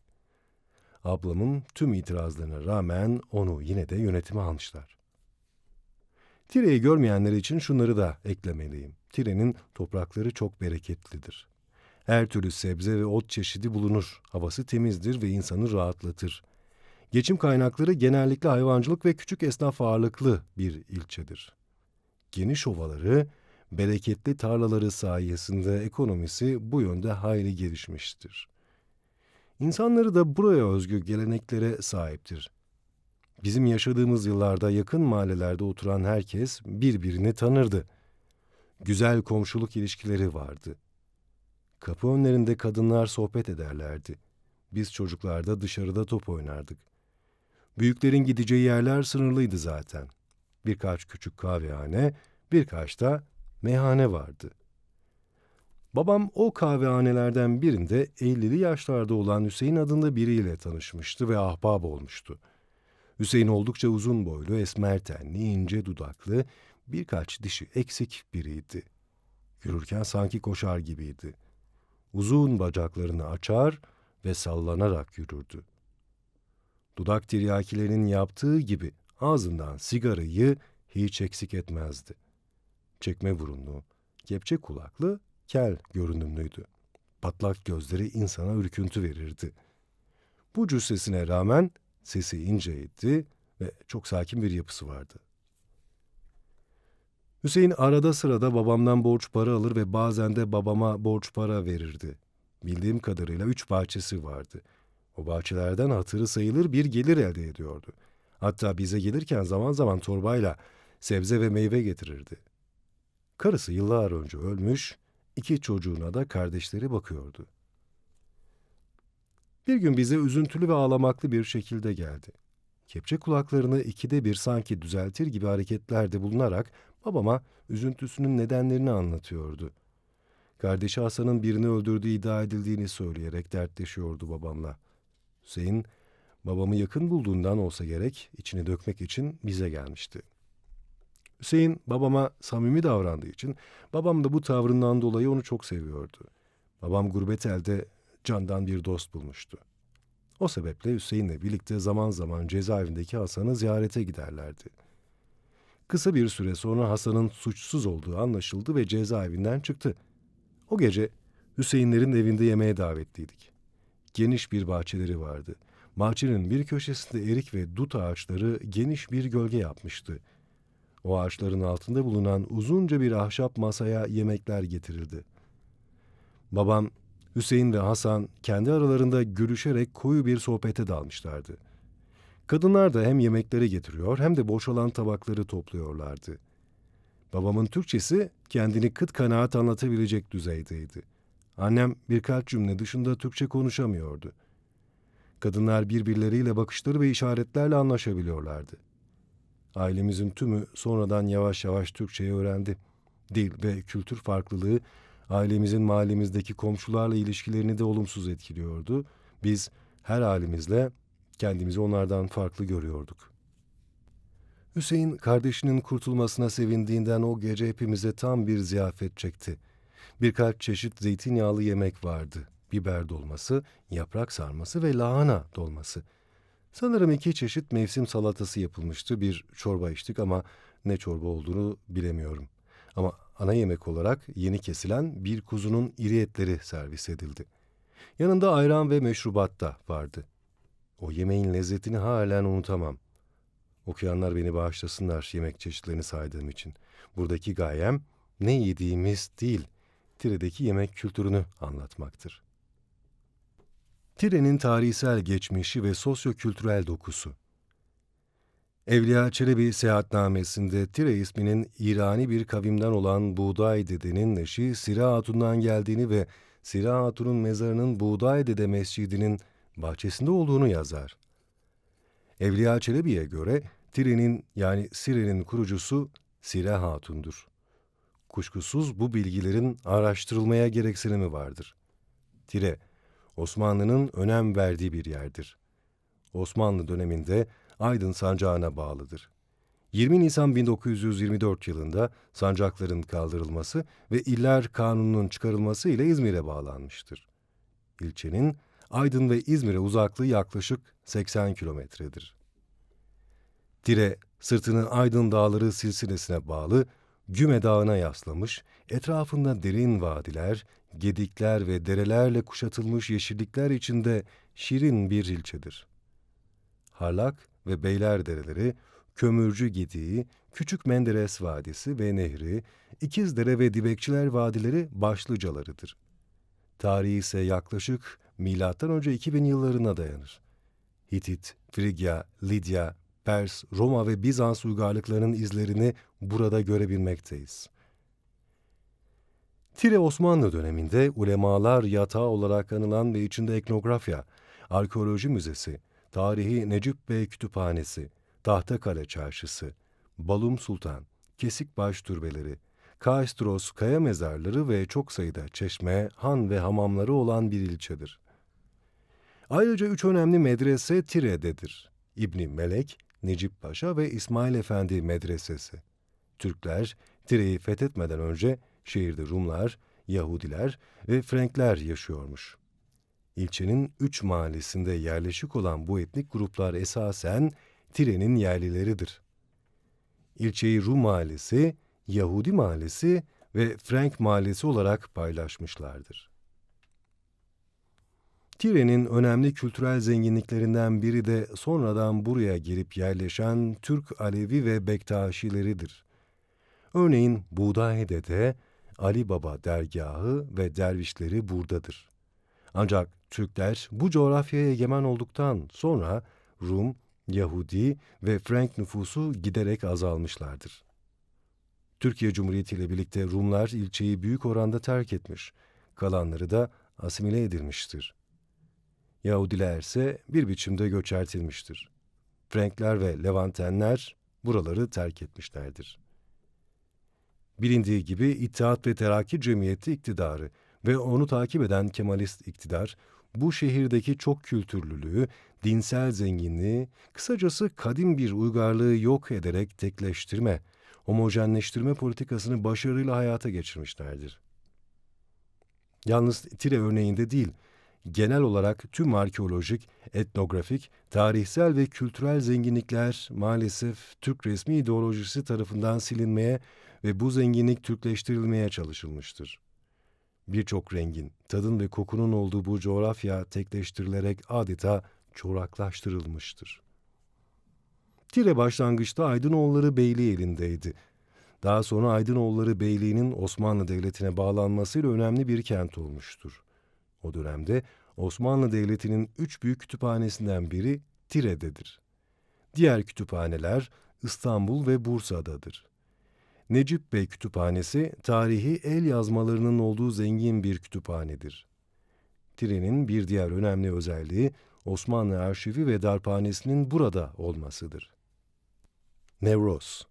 Ablamın tüm itirazlarına rağmen onu yine de yönetime almışlar. Tire'yi görmeyenler için şunları da eklemeliyim. Tire'nin toprakları çok bereketlidir. Her türlü sebze ve ot çeşidi bulunur. Havası temizdir ve insanı rahatlatır. Geçim kaynakları genellikle hayvancılık ve küçük esnaf ağırlıklı bir ilçedir. Geniş ovaları, bereketli tarlaları sayesinde ekonomisi bu yönde hayli gelişmiştir. İnsanları da buraya özgü geleneklere sahiptir. Bizim yaşadığımız yıllarda yakın mahallelerde oturan herkes birbirini tanırdı. Güzel komşuluk ilişkileri vardı. Kapı önlerinde kadınlar sohbet ederlerdi. Biz çocuklar da dışarıda top oynardık. Büyüklerin gideceği yerler sınırlıydı zaten. Birkaç küçük kahvehane, birkaç da meyhane vardı. Babam o kahvehanelerden birinde 50'li yaşlarda olan Hüseyin adında biriyle tanışmıştı ve ahbap olmuştu. Hüseyin oldukça uzun boylu, esmer tenli, ince dudaklı, birkaç dişi eksik biriydi. Yürürken sanki koşar gibiydi. Uzun bacaklarını açar ve sallanarak yürürdü. Dudak tiryakilerinin yaptığı gibi ağzından sigarayı hiç eksik etmezdi. Çekme burunlu, kepçe kulaklı, kel görünümlüydü. Patlak gözleri insana ürküntü verirdi. Bu cüssesine rağmen sesi inceydi ve çok sakin bir yapısı vardı. Hüseyin arada sırada babamdan borç para alır ve bazen de babama borç para verirdi. Bildiğim kadarıyla 3 bahçesi vardı. O bahçelerden hatırı sayılır bir gelir elde ediyordu. Hatta bize gelirken zaman zaman torbayla sebze ve meyve getirirdi. Karısı yıllar önce ölmüş, 2 çocuğuna da kardeşleri bakıyordu. Bir gün bize üzüntülü ve ağlamaklı bir şekilde geldi. Kepçe kulaklarını 2'de 1 sanki düzeltir gibi hareketlerde bulunarak babama üzüntüsünün nedenlerini anlatıyordu. Kardeşi Hasan'ın birini öldürdüğü iddia edildiğini söyleyerek dertleşiyordu babamla. Hüseyin, babamı yakın bulduğundan olsa gerek içini dökmek için bize gelmişti. Hüseyin babama samimi davrandığı için babam da bu tavrından dolayı onu çok seviyordu. Babam gurbet elde candan bir dost bulmuştu. O sebeple Hüseyin'le birlikte zaman zaman cezaevindeki Hasan'ı ziyarete giderlerdi. Kısa bir süre sonra Hasan'ın suçsuz olduğu anlaşıldı ve cezaevinden çıktı. O gece Hüseyinlerin evinde yemeğe davetliydik. Geniş bir bahçeleri vardı. Bahçenin bir köşesinde erik ve dut ağaçları geniş bir gölge yapmıştı. O ağaçların altında bulunan uzunca bir ahşap masaya yemekler getirildi. Babam, Hüseyin ve Hasan kendi aralarında gülüşerek koyu bir sohbete dalmışlardı. Kadınlar da hem yemekleri getiriyor hem de boşalan tabakları topluyorlardı. Babamın Türkçesi kendini kıt kanaat anlatabilecek düzeydeydi. Annem birkaç cümle dışında Türkçe konuşamıyordu. Kadınlar birbirleriyle bakışları ve işaretlerle anlaşabiliyorlardı. Ailemizin tümü sonradan yavaş yavaş Türkçeyi öğrendi. Dil ve kültür farklılığı ailemizin mahallemizdeki komşularla ilişkilerini de olumsuz etkiliyordu. Biz her halimizle kendimizi onlardan farklı görüyorduk. Hüseyin kardeşinin kurtulmasına sevindiğinden o gece hepimize tam bir ziyafet çekti. Birkaç çeşit zeytinyağlı yemek vardı. Biber dolması, yaprak sarması ve lahana dolması. Sanırım 2 çeşit mevsim salatası yapılmıştı. Bir çorba içtik ama ne çorba olduğunu bilemiyorum. Ama ana yemek olarak yeni kesilen bir kuzunun iri etleri servis edildi. Yanında ayran ve meşrubat da vardı. O yemeğin lezzetini halen unutamam. Okuyanlar beni bağışlasınlar yemek çeşitlerini saydığım için. Buradaki gayem ne yediğimiz değil, Tire'deki yemek kültürünü anlatmaktır. Tire'nin tarihsel geçmişi ve sosyo-kültürel dokusu. Evliya Çelebi seyahatnamesinde Tire isminin İrani bir kavimden olan Buğday Dede'nin eşi Sira Hatun'dan geldiğini ve Sira Hatun'un mezarının Buğday Dede Mescidi'nin bahçesinde olduğunu yazar. Evliya Çelebi'ye göre Tire'nin yani Sire'nin kurucusu Sira Hatun'dur. Kuşkusuz bu bilgilerin araştırılmaya gereksinimi vardır. Tire, Osmanlı'nın önem verdiği bir yerdir. Osmanlı döneminde Aydın sancağına bağlıdır. 20 Nisan 1924 yılında sancakların kaldırılması ve iller kanununun çıkarılması ile İzmir'e bağlanmıştır. İlçenin Aydın ve İzmir'e uzaklığı yaklaşık 80 kilometredir. Tire, sırtını Aydın Dağları silsilesine bağlı Güme Dağı'na yaslamış, etrafında derin vadiler, gedikler ve derelerle kuşatılmış yeşillikler içinde şirin bir ilçedir. Harlak ve Beyler dereleri, Kömürcü Gediği, Küçük Menderes Vadisi ve Nehri, İkizdere ve Dibekçiler Vadileri başlıcalarıdır. Tarihi ise yaklaşık M.Ö. 2000 yıllarına dayanır. Hitit, Frigya, Lidya, Pers, Roma ve Bizans uygarlıklarının izlerini burada görebilmekteyiz. Tire Osmanlı döneminde ulemalar yatağı olarak anılan ve içinde etnografya, arkeoloji müzesi, tarihi Necip Bey Kütüphanesi, Tahtakale Çarşısı, Balum Sultan, Kesikbaş türbeleri, Kaistros kaya mezarları ve çok sayıda çeşme, han ve hamamları olan bir ilçedir. Ayrıca 3 önemli medrese Tire'dedir. İbni Melek, Necip Paşa ve İsmail Efendi Medresesi. Türkler, Tire'yi fethetmeden önce şehirde Rumlar, Yahudiler ve Frenkler yaşıyormuş. İlçenin 3 mahallesinde yerleşik olan bu etnik gruplar esasen Tire'nin yerlileridir. İlçeyi Rum mahallesi, Yahudi mahallesi ve Frank mahallesi olarak paylaşmışlardır. Tire'nin önemli kültürel zenginliklerinden biri de sonradan buraya gelip yerleşen Türk Alevi ve Bektaşileridir. Örneğin Buğday Dede, Ali Baba dergahı ve dervişleri buradadır. Ancak Türkler bu coğrafyaya egemen olduktan sonra Rum, Yahudi ve Frank nüfusu giderek azalmışlardır. Türkiye Cumhuriyeti ile birlikte Rumlar ilçeyi büyük oranda terk etmiş, kalanları da asimile edilmiştir. Yahudiler ise bir biçimde göçertilmiştir. Frankler ve Levantenler buraları terk etmişlerdir. Bilindiği gibi İttihat ve Terakki Cemiyeti iktidarı ve onu takip eden Kemalist iktidar, bu şehirdeki çok kültürlülüğü, dinsel zenginliği, kısacası kadim bir uygarlığı yok ederek tekleştirme, homojenleştirme politikasını başarıyla hayata geçirmişlerdir. Yalnız Tire örneğinde değil, genel olarak tüm arkeolojik, etnografik, tarihsel ve kültürel zenginlikler maalesef Türk resmi ideolojisi tarafından silinmeye ve bu zenginlik Türkleştirilmeye çalışılmıştır. Birçok rengin, tadın ve kokunun olduğu bu coğrafya tekleştirilerek adeta çoraklaştırılmıştır. Tire başlangıçta Aydınoğulları Beyliği elindeydi. Daha sonra Aydınoğulları Beyliği'nin Osmanlı Devleti'ne bağlanmasıyla önemli bir kent olmuştur. O dönemde Osmanlı Devleti'nin 3 büyük kütüphanesinden biri Tire'dedir. Diğer kütüphaneler İstanbul ve Bursa'dadır. Necip Bey Kütüphanesi, tarihi el yazmalarının olduğu zengin bir kütüphanedir. Tire'nin bir diğer önemli özelliği Osmanlı Arşivi ve Darphanesi'nin burada olmasıdır. Nevroz.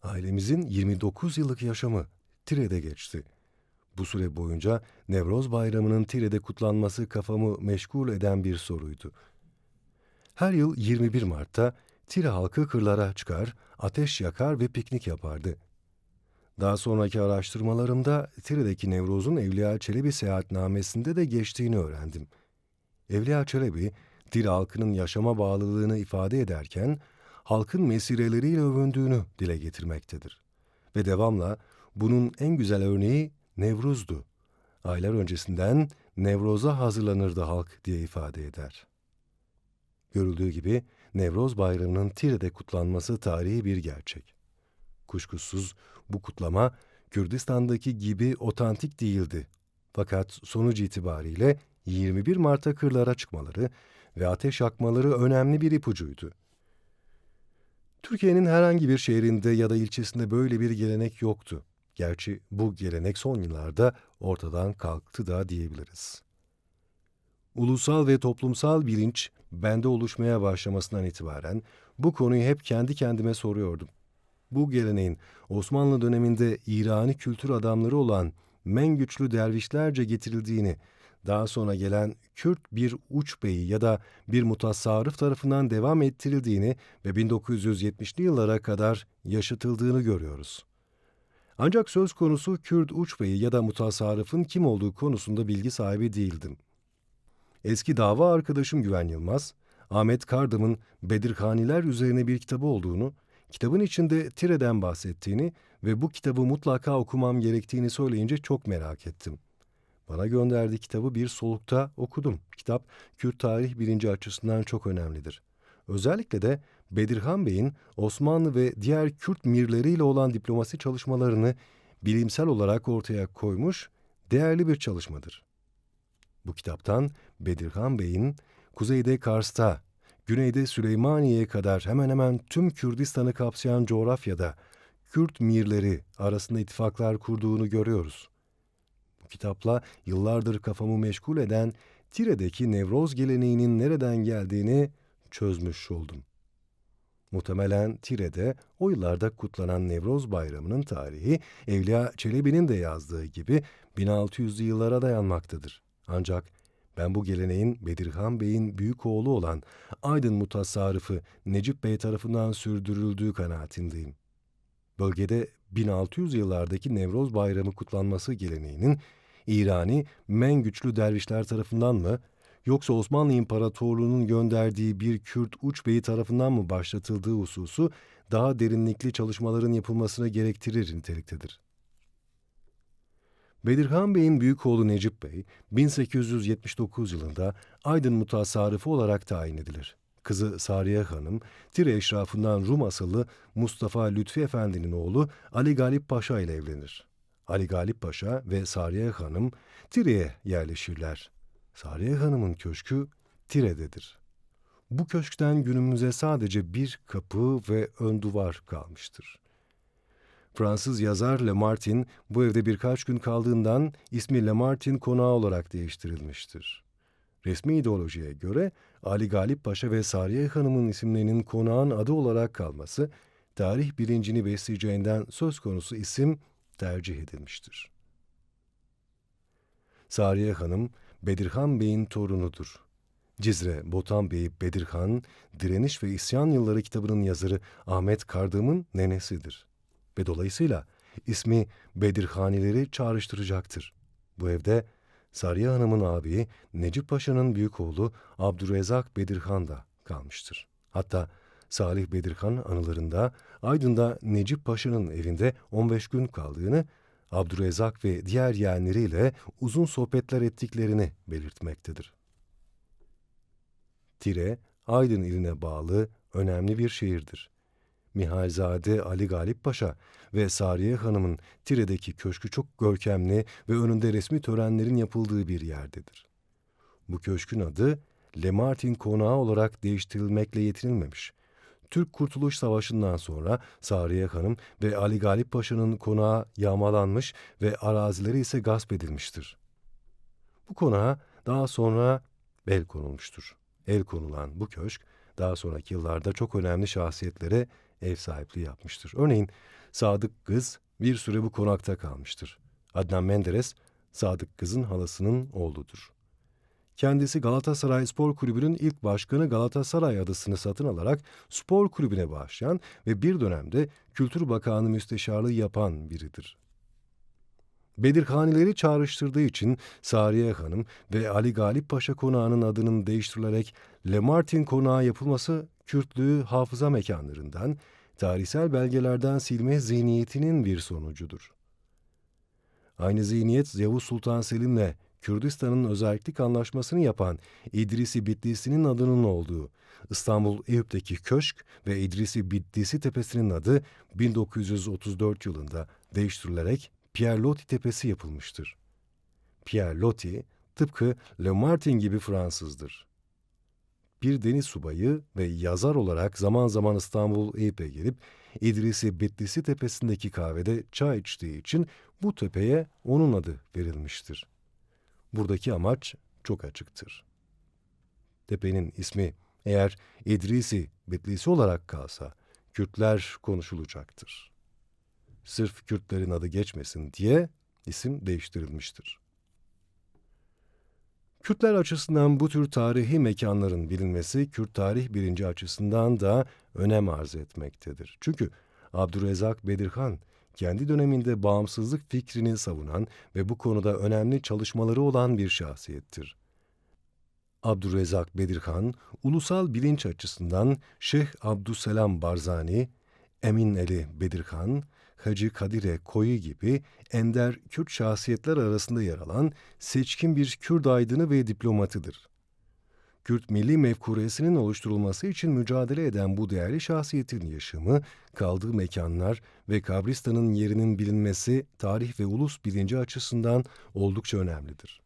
Ailemizin 29 yıllık yaşamı Tire'de geçti. Bu süre boyunca Nevroz Bayramı'nın Tire'de kutlanması kafamı meşgul eden bir soruydu. Her yıl 21 Mart'ta Tire halkı kırlara çıkar, ateş yakar ve piknik yapardı. Daha sonraki araştırmalarımda Tire'deki Nevroz'un Evliya Çelebi seyahatnamesinde de geçtiğini öğrendim. Evliya Çelebi, Tire halkının yaşama bağlılığını ifade ederken, halkın mesireleriyle övündüğünü dile getirmektedir. Ve devamla bunun en güzel örneği Nevruz'du. Aylar öncesinden Nevroz'a hazırlanırdı halk diye ifade eder. Görüldüğü gibi Nevroz Bayramı'nın Tire'de kutlanması tarihi bir gerçek. Kuşkusuz bu kutlama Kürdistan'daki gibi otantik değildi. Fakat sonuç itibariyle 21 Mart'ta kırlara çıkmaları ve ateş yakmaları önemli bir ipucuydu. Türkiye'nin herhangi bir şehrinde ya da ilçesinde böyle bir gelenek yoktu. Gerçi bu gelenek son yıllarda ortadan kalktı da diyebiliriz. Ulusal ve toplumsal bilinç bende oluşmaya başlamasından itibaren bu konuyu hep kendi kendime soruyordum. Bu geleneğin Osmanlı döneminde İrani kültür adamları olan Mengüçlü dervişlerce getirildiğini, daha sonra gelen Kürt bir uçbeyi ya da bir mutasarrıf tarafından devam ettirildiğini ve 1970'li yıllara kadar yaşatıldığını görüyoruz. Ancak söz konusu Kürt uçbeyi ya da mutasarrıfın kim olduğu konusunda bilgi sahibi değildim. Eski dava arkadaşım Güven Yılmaz, Ahmet Kardam'ın Bedirhaniler üzerine bir kitabı olduğunu, kitabın içinde Tire'den bahsettiğini ve bu kitabı mutlaka okumam gerektiğini söyleyince çok merak ettim. Bana gönderdiği kitabı bir solukta okudum. Kitap, Kürt tarih bilinci açısından çok önemlidir. Özellikle de Bedirhan Bey'in Osmanlı ve diğer Kürt mirleriyle olan diplomasi çalışmalarını bilimsel olarak ortaya koymuş değerli bir çalışmadır. Bu kitaptan Bedirhan Bey'in kuzeyde Kars'ta, güneyde Süleymaniye'ye kadar hemen hemen tüm Kürdistan'ı kapsayan coğrafyada Kürt mirleri arasında ittifaklar kurduğunu görüyoruz. Bu kitapla yıllardır kafamı meşgul eden Tire'deki Nevroz geleneğinin nereden geldiğini çözmüş oldum. Muhtemelen Tire'de o yıllarda kutlanan Nevroz Bayramı'nın tarihi Evliya Çelebi'nin de yazdığı gibi 1600'lü yıllara dayanmaktadır. Ancak ben bu geleneğin Bedirhan Bey'in büyük oğlu olan Aydın Mutasarrıfı Necip Bey tarafından sürdürüldüğü kanaatindeyim. Bölgede 1600 yıllardaki Nevroz Bayramı kutlanması geleneğinin İrani Mengüçlü dervişler tarafından mı yoksa Osmanlı İmparatorluğu'nun gönderdiği bir Kürt uçbeyi tarafından mı başlatıldığı hususu daha derinlikli çalışmaların yapılmasını gerektirir niteliktedir. Bedirhan Bey'in büyük oğlu Necip Bey, 1879 yılında Aydın Mutasarrıfı olarak tayin edilir. Kızı Sariye Hanım, Tire eşrafından Rum asıllı Mustafa Lütfi Efendi'nin oğlu Ali Galip Paşa ile evlenir. Ali Galip Paşa ve Sariye Hanım Tire'ye yerleşirler. Sariye Hanım'ın köşkü Tire'dedir. Bu köşkten günümüze sadece bir kapı ve ön duvar kalmıştır. Fransız yazar Lamartine bu evde birkaç gün kaldığından ismi Lamartine Konağı olarak değiştirilmiştir. Resmi ideolojiye göre Ali Galip Paşa ve Sariye Hanım'ın isimlerinin konağın adı olarak kalması, tarih bilincini besleyeceğinden söz konusu isim tercih edilmiştir. Sariye Hanım, Bedirhan Bey'in torunudur. Cizre Botan Bey Bedirhan, Direniş ve İsyan Yılları kitabının yazarı Ahmet Kardam'ın nenesidir. Ve dolayısıyla ismi Bedirhanileri çağrıştıracaktır. Bu evde Sariye Hanım'ın ağabeyi Necip Paşa'nın büyük oğlu Abdurrezzak Bedirhan da kalmıştır. Hatta Salih Bedirhan anılarında Aydın'da Necip Paşa'nın evinde 15 gün kaldığını, Abdurrezzak ve diğer yeğenleriyle uzun sohbetler ettiklerini belirtmektedir. Tire, Aydın iline bağlı önemli bir şehirdir. Mihalzade Ali Galip Paşa ve Sariye Hanım'ın Tire'deki köşkü çok görkemli ve önünde resmi törenlerin yapıldığı bir yerdedir. Bu köşkün adı Lamartine Konağı olarak değiştirilmekle yetinilmemiş. Türk Kurtuluş Savaşı'ndan sonra Sariye Hanım ve Ali Galip Paşa'nın konağı yağmalanmış ve arazileri ise gasp edilmiştir. Bu konağa daha sonra el konulmuştur. El konulan bu köşk daha sonraki yıllarda çok önemli şahsiyetlere ev sahipliği yapmıştır. Örneğin Sadık Kız bir süre bu konakta kalmıştır. Adnan Menderes, Sadık Kız'ın halasının oğludur. Kendisi Galatasaray Spor Kulübü'nün ilk başkanı Galatasaray adısını satın alarak spor kulübüne bağışlayan ve bir dönemde Kültür Bakanı müsteşarlığı yapan biridir. Bedirhanileri çağrıştırdığı için Sariye Hanım ve Ali Galip Paşa Konağı'nın adının değiştirilerek Lamartine Konağı yapılması Kürtlüğü hafıza mekanlarından, tarihsel belgelerden silme zihniyetinin bir sonucudur. Aynı zihniyet Yavuz Sultan Selim'le Kürdistan'ın özellik anlaşmasını yapan İdrisi Bitlisi'nin adının olduğu İstanbul Eyüp'teki köşk ve İdrisi Bitlisi Tepesi'nin adı 1934 yılında değiştirilerek Pierre Loti Tepesi yapılmıştır. Pierre Loti, tıpkı Le Martin gibi Fransızdır. Bir deniz subayı ve yazar olarak zaman zaman İstanbul Eyüp'e gelip İdrisi Bitlisi Tepesi'ndeki kahvede çay içtiği için bu tepeye onun adı verilmiştir. Buradaki amaç çok açıktır. Tepenin ismi eğer İdrisi Bitlisi olarak kalsa Kürtler konuşulacaktır. Sırf Kürtlerin adı geçmesin diye isim değiştirilmiştir. Kürtler açısından bu tür tarihi mekanların bilinmesi Kürt tarih bilinci açısından da önem arz etmektedir. Çünkü Abdurrezzak Bedirhan kendi döneminde bağımsızlık fikrini savunan ve bu konuda önemli çalışmaları olan bir şahsiyettir. Abdurrezzak Bedirhan, ulusal bilinç açısından Şeyh Abdüsselam Barzani, Emin Eli Bedirhan, Hacı Kadire Koyu gibi ender Kürt şahsiyetler arasında yer alan seçkin bir Kürt aydını ve diplomatıdır. Kürt milli mefkuresinin oluşturulması için mücadele eden bu değerli şahsiyetin yaşamı, kaldığı mekanlar ve kabristanın yerinin bilinmesi tarih ve ulus bilinci açısından oldukça önemlidir.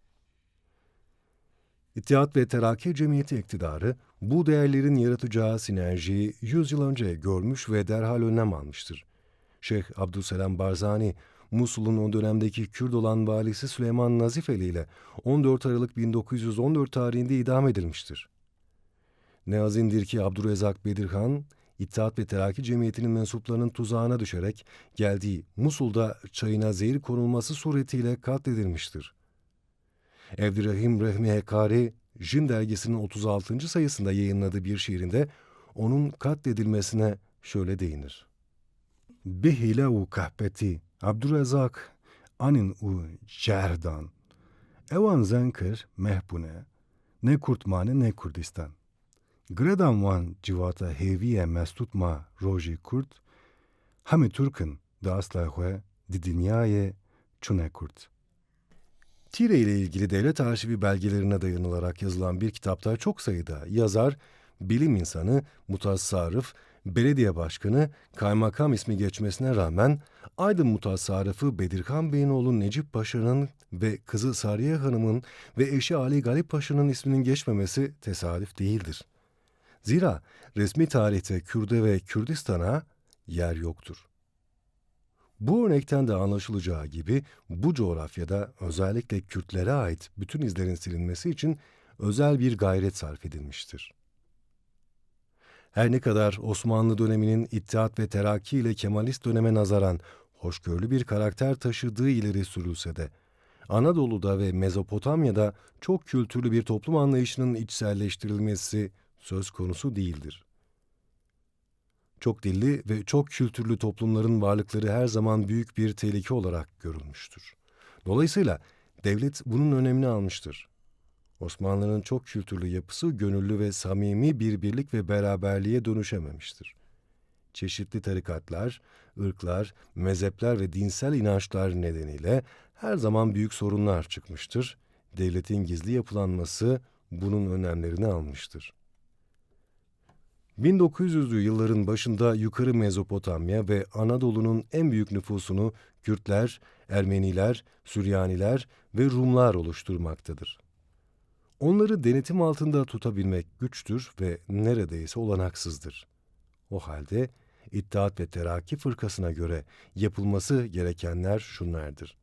İttihat ve Terakki Cemiyeti iktidarı bu değerlerin yaratacağı sinerjiyi 100 yıl önce görmüş ve derhal önlem almıştır. Şeyh Abdüsselam Barzani, Musul'un o dönemdeki Kürt olan valisi Süleyman Nazifeli ile 14 Aralık 1914 tarihinde idam edilmiştir. Ne azindir ki Abdurrezzak Bedirhan, İttihat ve Terakki Cemiyeti'nin mensuplarının tuzağına düşerek geldiği Musul'da çayına zehir konulması suretiyle katledilmiştir. Evdirahim Rehmi Hekari, Jin dergisinin 36. sayısında yayınladığı bir şiirinde onun katledilmesine şöyle değinir. Bihile u kahpeti Abdurrezzak anin u şehirdan evan zenkir mehbune ne Kurtmane ne Kurdistan. Gredan van civata heviye mestutma roji Kurt hami Türk'ün da asla hue di dünyaye çune Kurt. Tire ile ilgili devlet arşivi belgelerine dayanılarak yazılan bir kitapta çok sayıda yazar, bilim insanı, mutasarrıf, belediye başkanı, kaymakam ismi geçmesine rağmen Aydın mutasarrıfı Bedirhan Bey'in oğlu Necip Paşa'nın ve kızı Sariye Hanım'ın ve eşi Ali Galip Paşa'nın isminin geçmemesi tesadüf değildir. Zira resmi tarihte Kürt'e ve Kürdistan'a yer yoktur. Bu örnekten de anlaşılacağı gibi bu coğrafyada özellikle Kürtlere ait bütün izlerin silinmesi için özel bir gayret sarf edilmiştir. Her ne kadar Osmanlı döneminin İttihat ve Terakki ile Kemalist döneme nazaran hoşgörülü bir karakter taşıdığı ileri sürülse de, Anadolu'da ve Mezopotamya'da çok kültürlü bir toplum anlayışının içselleştirilmesi söz konusu değildir. Çok dilli ve çok kültürlü toplumların varlıkları her zaman büyük bir tehlike olarak görülmüştür. Dolayısıyla devlet bunun önemini almıştır. Osmanlı'nın çok kültürlü yapısı gönüllü ve samimi bir birlik ve beraberliğe dönüşememiştir. Çeşitli tarikatlar, ırklar, mezhepler ve dinsel inançlar nedeniyle her zaman büyük sorunlar çıkmıştır. Devletin gizli yapılanması bunun önlemlerini almıştır. 1900'lü yılların başında Yukarı Mezopotamya ve Anadolu'nun en büyük nüfusunu Kürtler, Ermeniler, Süryaniler ve Rumlar oluşturmaktadır. Onları denetim altında tutabilmek güçtür ve neredeyse olanaksızdır. O halde İttihat ve Terakki Fırkası'na göre yapılması gerekenler şunlardır.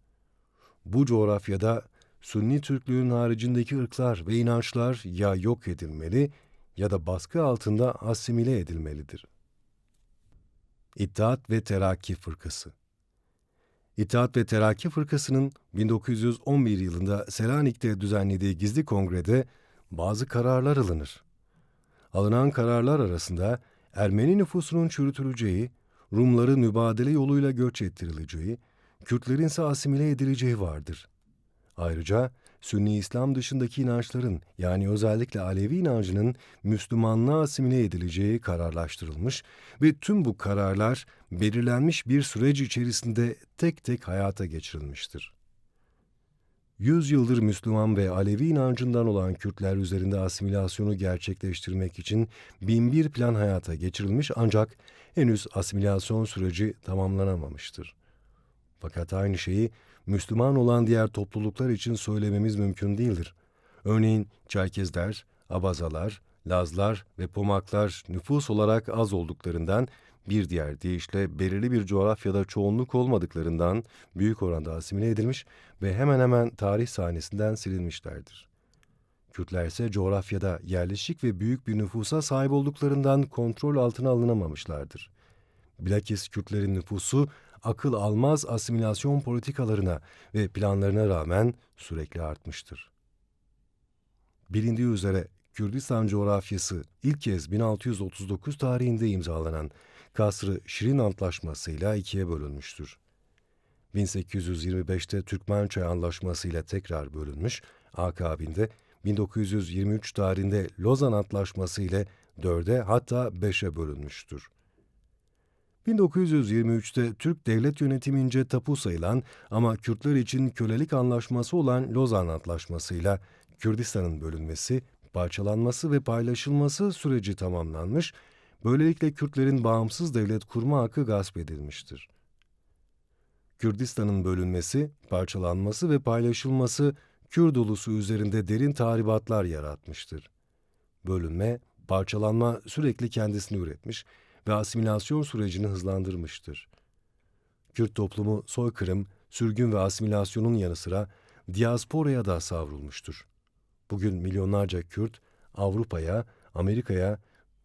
Bu coğrafyada Sünni Türklüğün haricindeki ırklar ve inançlar ya yok edilmeli ya da baskı altında asimile edilmelidir. İttihat ve Terakki Fırkası İttihat ve Terakki Fırkası'nın 1911 yılında Selanik'te düzenlediği gizli kongrede bazı kararlar alınır. Alınan kararlar arasında Ermeni nüfusunun çürütüleceği, Rumların mübadele yoluyla göç ettirileceği, Kürtlerin ise asimile edileceği vardır. Ayrıca Sünni İslam dışındaki inançların yani özellikle Alevi inancının Müslümanlığa asimile edileceği kararlaştırılmış ve tüm bu kararlar belirlenmiş bir süreç içerisinde tek tek hayata geçirilmiştir. 100 yıldır Müslüman ve Alevi inancından olan Kürtler üzerinde asimilasyonu gerçekleştirmek için binbir plan hayata geçirilmiş ancak henüz asimilasyon süreci tamamlanamamıştır. Fakat aynı şeyi Müslüman olan diğer topluluklar için söylememiz mümkün değildir. Örneğin Çerkezler, Abazalar, Lazlar ve Pomaklar nüfus olarak az olduklarından, bir diğer deyişle belirli bir coğrafyada çoğunluk olmadıklarından büyük oranda asimile edilmiş ve hemen hemen tarih sahnesinden silinmişlerdir. Kürtler ise coğrafyada yerleşik ve büyük bir nüfusa sahip olduklarından kontrol altına alınamamışlardır. Bilakis Kürtlerin nüfusu akıl almaz asimilasyon politikalarına ve planlarına rağmen sürekli artmıştır. Bilindiği üzere Kürdistan coğrafyası ilk kez 1639 tarihinde imzalanan Kasr-ı Şirin Antlaşması'yla ikiye bölünmüştür. 1825'te Türkmençay Antlaşması ile tekrar bölünmüş, akabinde 1923 tarihinde Lozan Antlaşması ile 4'e hatta 5'e bölünmüştür. 1923'te Türk devlet yönetimince tapu sayılan ama Kürtler için kölelik anlaşması olan Lozan Antlaşması'yla Kürdistan'ın bölünmesi, parçalanması ve paylaşılması süreci tamamlanmış, böylelikle Kürtlerin bağımsız devlet kurma hakkı gasp edilmiştir. Kürdistan'ın bölünmesi, parçalanması ve paylaşılması Kürt ulusu üzerinde derin tahribatlar yaratmıştır. Bölünme, parçalanma sürekli kendisini üretmiş ve asimilasyon sürecini hızlandırmıştır. Kürt toplumu soykırım, sürgün ve asimilasyonun yanı sıra diasporaya da savrulmuştur. Bugün milyonlarca Kürt Avrupa'ya, Amerika'ya